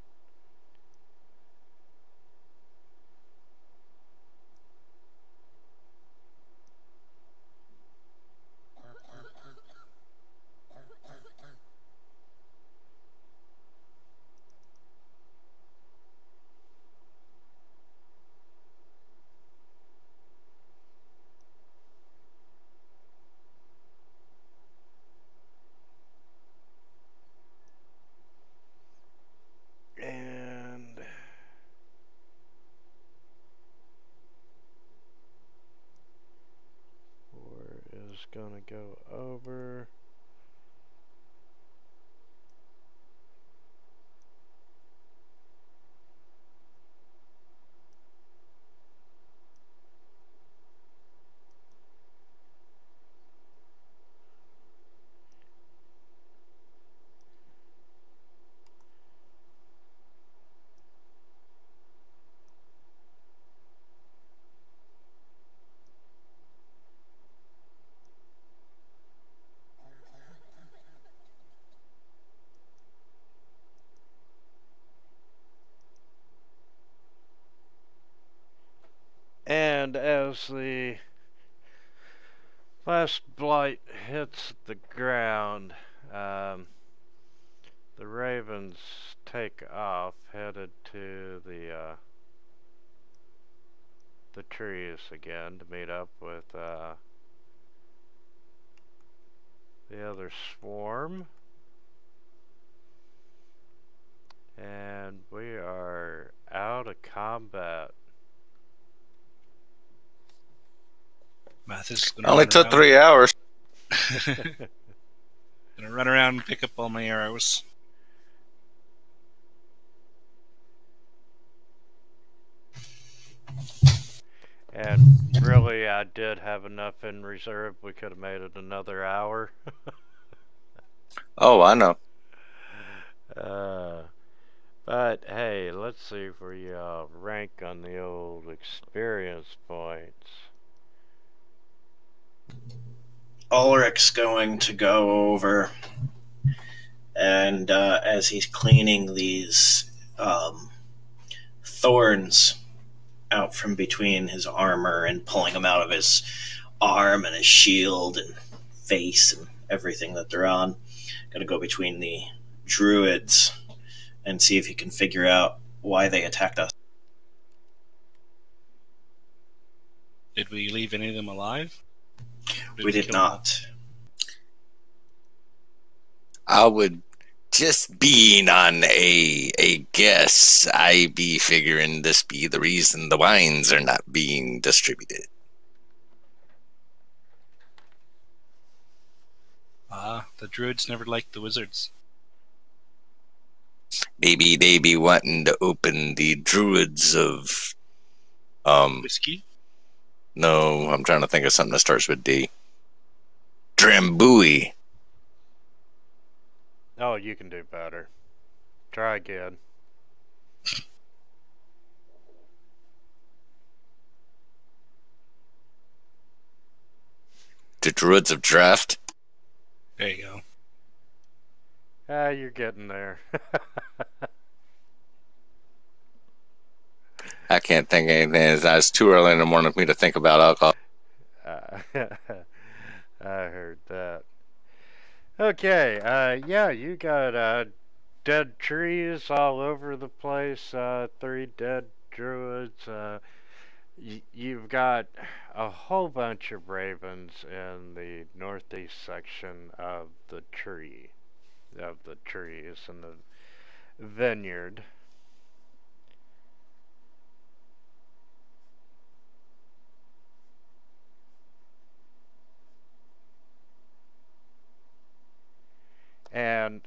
And 4 is gonna go over. And as the last blight hits the ground, the ravens take off, headed to the trees again to meet up with the other swarm. And we are out of combat. Mathis is gonna Only run took around. 3 hours. Gonna run around and pick up all my arrows. And really, I did have enough in reserve. We could have made it another hour. Oh, I know. But hey, let's see if we rank on the old experience points. Ulrich's going to go over, and as he's cleaning these thorns out from between his armor and pulling them out of his arm and his shield and face and everything that they're on, going to go between the druids and see if he can figure out why they attacked us. Did we leave any of them alive? We did kill them all? not. I would just being on a guess. I be figuring this be the reason the wines are not being distributed. Ah, the druids never liked the wizards. Maybe they be wanting to open the druids of Whiskey? no, I'm trying to think of something that starts with D. Drambuie. Oh, you can do better. Try again. The druids of draft. There you go. Ah, you're getting there. I can't think of anything. It's too early in the morning for me to think about alcohol. I heard that. Okay, yeah, you got dead trees all over the place, 3 dead druids. You've got a whole bunch of ravens in the northeast section of the trees in the vineyard. And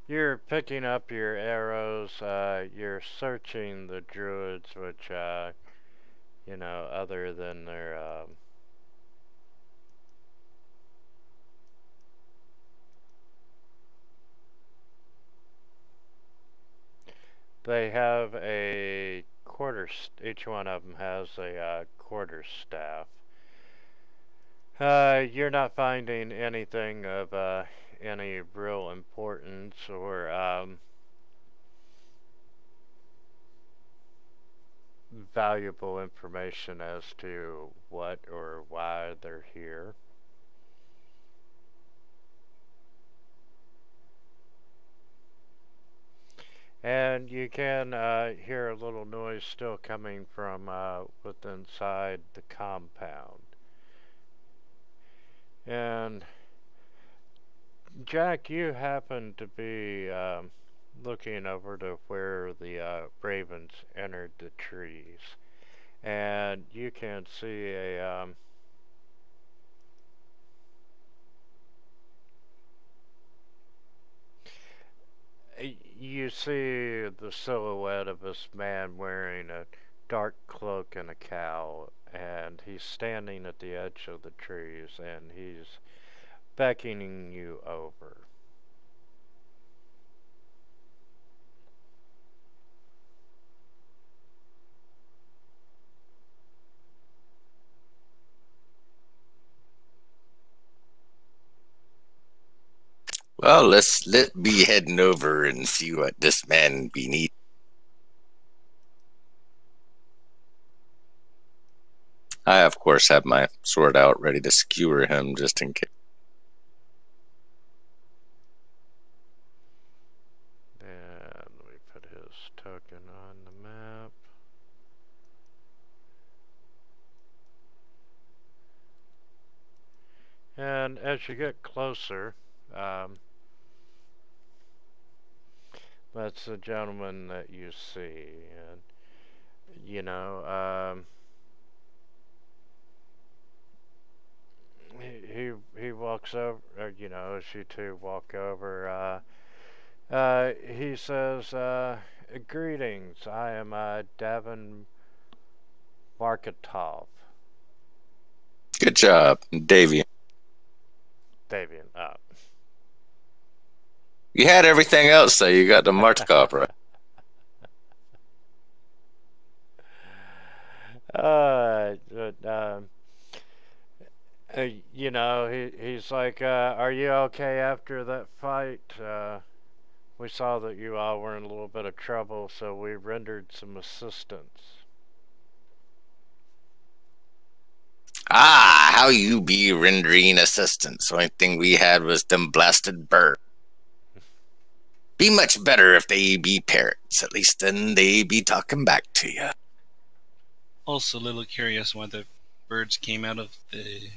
you're picking up your arrows, you're searching the druids, which, you know, other than their, they have a each one of them has a quarterstaff. You're not finding anything of any real importance or valuable information as to what or why they're here. And you can hear a little noise still coming from within inside the compound. And Jack, you happen to be looking over to where the ravens entered the trees, and you can see a you see the silhouette of this man wearing a dark cloak and a cowl, and he's standing at the edge of the trees, and he's beckoning you over. Well, let be heading over and see what this man be needing. I, of course, have my sword out ready to skewer him just in case. And let me put his token on the map. And as you get closer, that's the gentleman that you see, and you know, he walks over, or, you know, as you two walk over, he says, "Greetings, I am Davin Marketov." Good job, Davy. Davian, You had everything else, so you got the Markov right. you know, he's like, are you okay after that fight? We saw that you all were in a little bit of trouble, so we rendered some assistance. Ah, how you be rendering assistance? Only thing we had was them blasted birds. Be much better if they be parrots. At least then they be talking back to you. Also, a little curious why the birds came out of the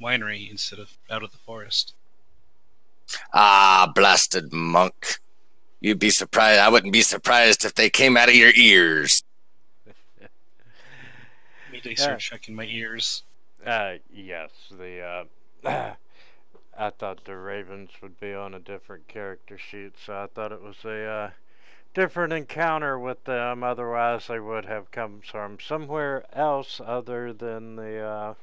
winery instead of out of the forest. Ah, blasted monk. You'd be surprised. I wouldn't be surprised if they came out of your ears. Immediately start checking my ears. Yes, I thought the ravens would be on a different character sheet, so I thought it was a different encounter with them. Otherwise, they would have come from somewhere else other than the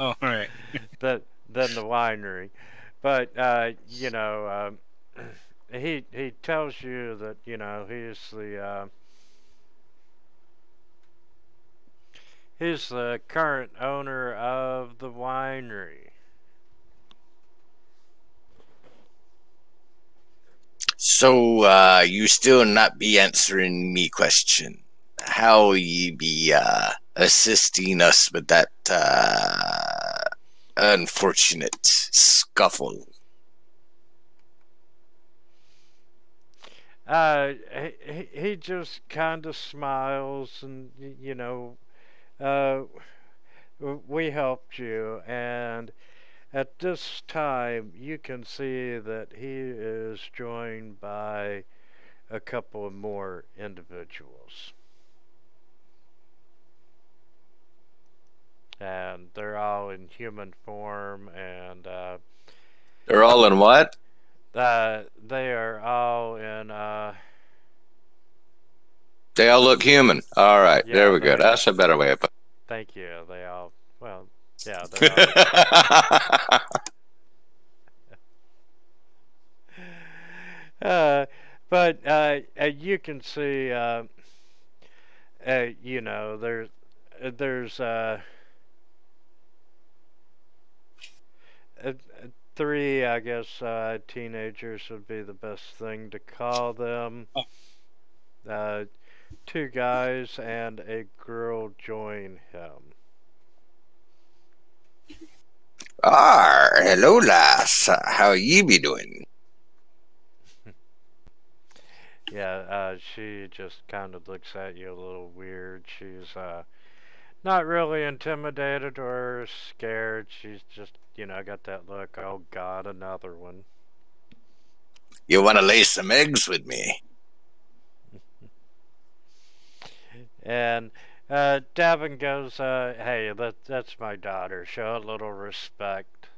Oh, alright. than the winery. But he tells you that he's the current owner of the winery. So, you still not be answering me question. How ye be, assisting us with that, unfortunate scuffle? He just kind of smiles and, uh, we helped you, and at this time you can see that he is joined by a couple of more individuals. And they're all in human form, and They're all in what? they are all in They all look human. All right, yeah, there we go. That's a better way of putting thank you. They all, well, yeah, they all. it. But you can see, there's three, I guess, teenagers would be the best thing to call them. Two guys and a girl join him. Hello, lass. How ye be doing? Yeah, she just kind of looks at you a little weird. She's not really intimidated or scared. She's just, got that look, oh god, another one. You want to lay some eggs with me? And Davin goes, hey, that's my daughter. Show a little respect.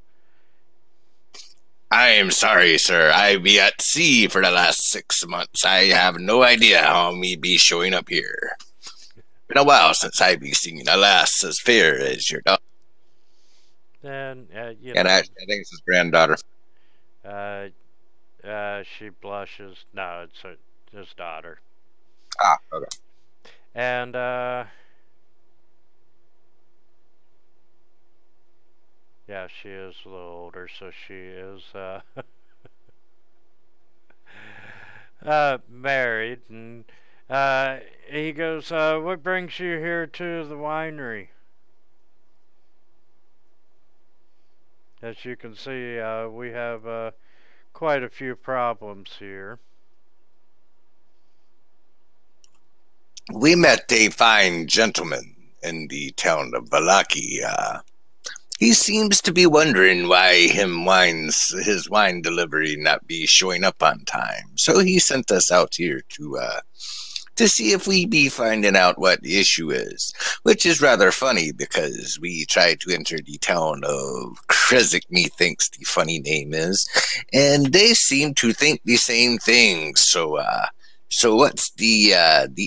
I am sorry, sir. I be at sea for the last 6 months. I have no idea how me be showing up here. Been a while since I be seen a lass as fair as your daughter. And, And actually, I think it's his granddaughter. she blushes. No, it's his daughter. Ah, okay. And, yeah, she is a little older, so she is, married. And, he goes, what brings you here to the winery? As you can see, we have, quite a few problems here. We met a fine gentleman in the town of Valaki. He seems to be wondering why his wine delivery not be showing up on time. So he sent us out here to see if we be finding out what the issue is, which is rather funny because we tried to enter the town of Kresik, methinks the funny name is, and they seem to think the same thing. So what's the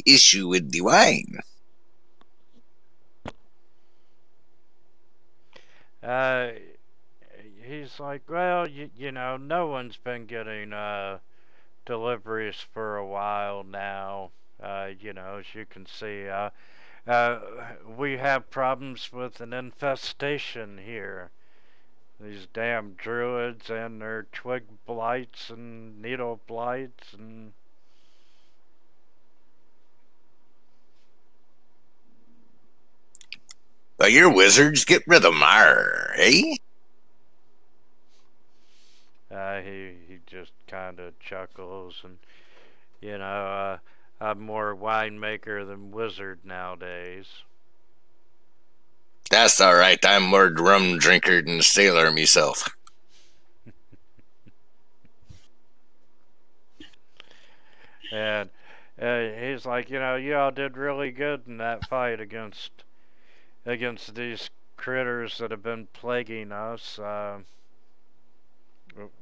issue with the wine? He's like, well, no one's been getting deliveries for a while now. As you can see, we have problems with an infestation here. These damn druids and their twig blights and needle blights and... Well, your wizards get rid of them, eh? He just kind of chuckles and, I'm more winemaker than wizard nowadays. That's all right. I'm more rum drinker than sailor myself. And he's like, you know, you all did really good in that fight against these critters that have been plaguing us.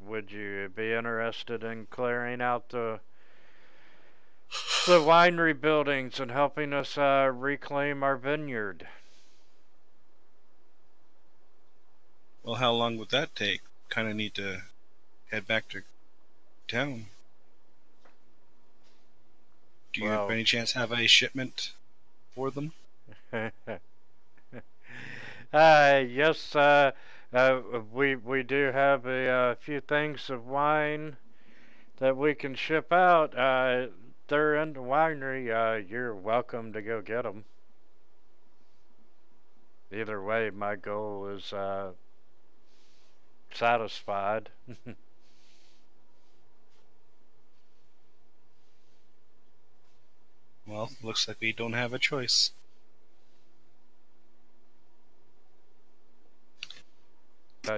Would you be interested in clearing out the winery buildings and helping us reclaim our vineyard? Well, how long would that take? Kind of need to head back to town. Do you by any chance have a shipment for them? Yes, we do have a few things of wine that we can ship out. They're in the winery. You're welcome to go get them. Either way, my goal is satisfied. Well, looks like we don't have a choice.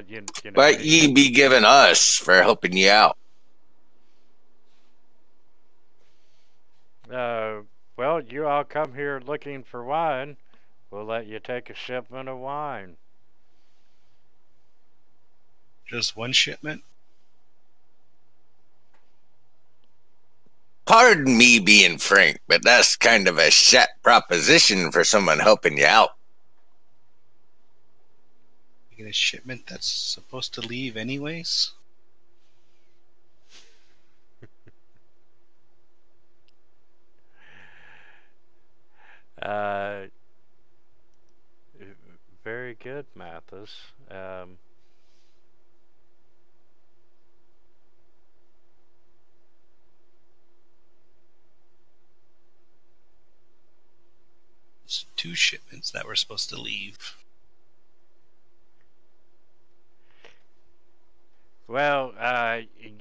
You know, What ye be giving us for helping you out? Well, you all come here looking for wine. We'll let you take a shipment of wine. Just one shipment? Pardon me being frank, but that's kind of a shat proposition for someone helping you out. You get a shipment that's supposed to leave anyways? Very good, Mathis. It's 2 shipments that were supposed to leave. Well,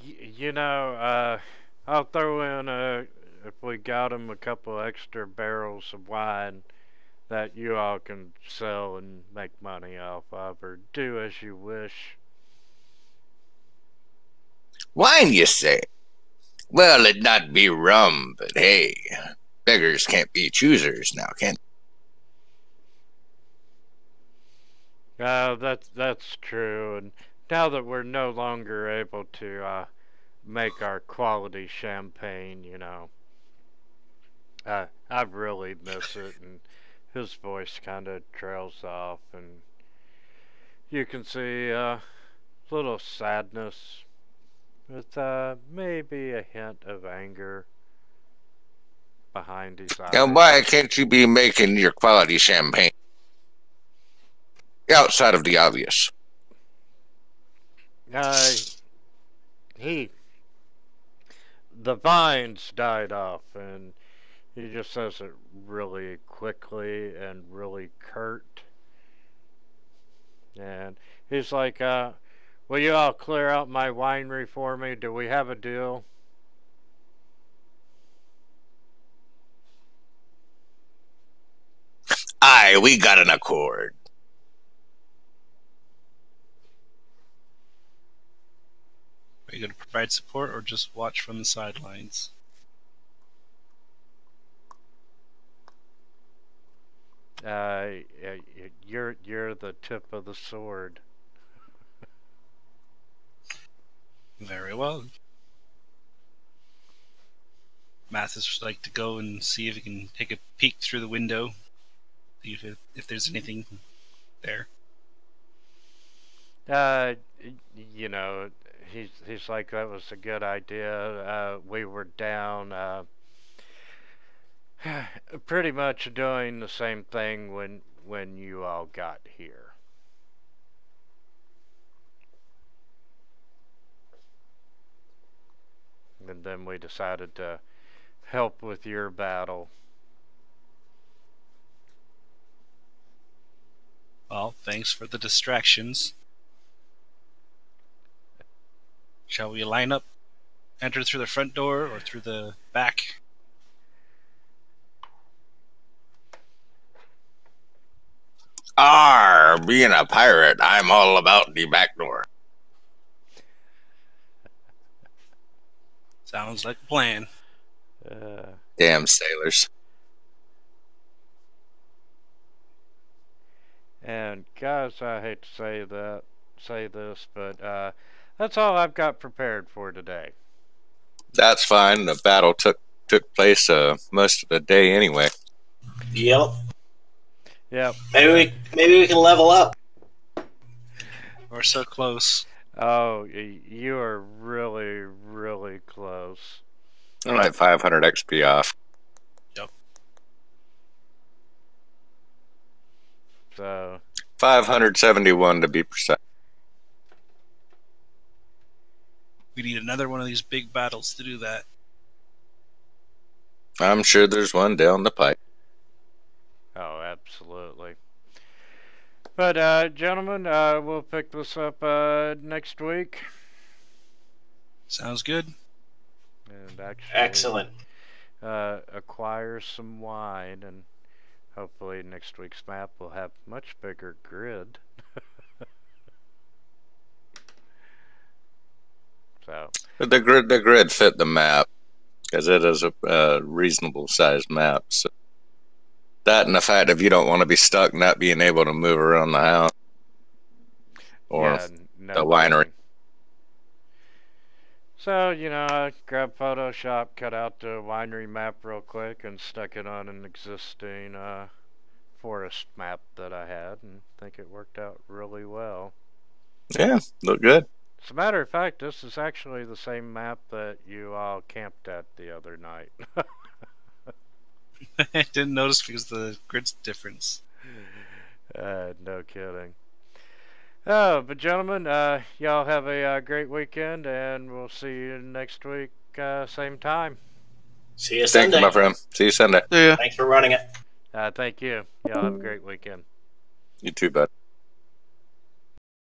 you know, I'll throw in if we got him a couple extra barrels of wine that you all can sell and make money off of, or do as you wish. Wine, you say? Well, it'd not be rum, but hey, beggars can't be choosers now, can they? That's true, and now that we're no longer able to make our quality champagne, you know, I really miss it, and his voice kind of trails off, and you can see a little sadness with maybe a hint of anger behind his eyes. Now, why can't you be making your quality champagne outside of the obvious? The vines died off, and he just says it really quickly and really curt. And he's like, will you all clear out my winery for me? Do we have a deal? Aye, we got an accord. Are you going to provide support or just watch from the sidelines? You're the tip of the sword. Very well. Mathis would like to go and see if he can take a peek through the window, see if there's anything there. You know, he's like, that was a good idea. We were down pretty much doing the same thing when you all got here. And then we decided to help with your battle. Well, thanks for the distractions. Shall we line up, enter through the front door or through the back? being a pirate, I'm all about the back door. Sounds like a plan. Damn sailors. And guys, I hate to say this, but that's all I've got prepared for today. That's fine. The battle took place most of the day anyway. Yep. Yep. Maybe we can level up. We're so close. Oh, you are really, really close. I'm like 500 XP off. Yep. So 571 to be precise. We need another one of these big battles to do that. I'm sure there's one down the pipe. oh, absolutely. But gentlemen, we'll pick this up next week. Sounds good. And actually, Excellent. Acquire some wine, and hopefully next week's map will have much bigger grid. So The grid fit the map because it is a reasonable sized map. So that and the fact if you don't want to be stuck not being able to move around the house or no the winery. kidding. So, I grabbed Photoshop, cut out the winery map real quick, and stuck it on an existing forest map that I had, and I think it worked out really well. Yeah, look good. As a matter of fact, this is actually the same map that you all camped at the other night. I didn't notice because the grid's difference. No kidding. Oh, but gentlemen, y'all have a great weekend, and we'll see you next week, same time. See you Thank Sunday. you, my friend. See you Sunday. Yeah. Thanks for running it. Thank you. Y'all have a great weekend. You too, bud.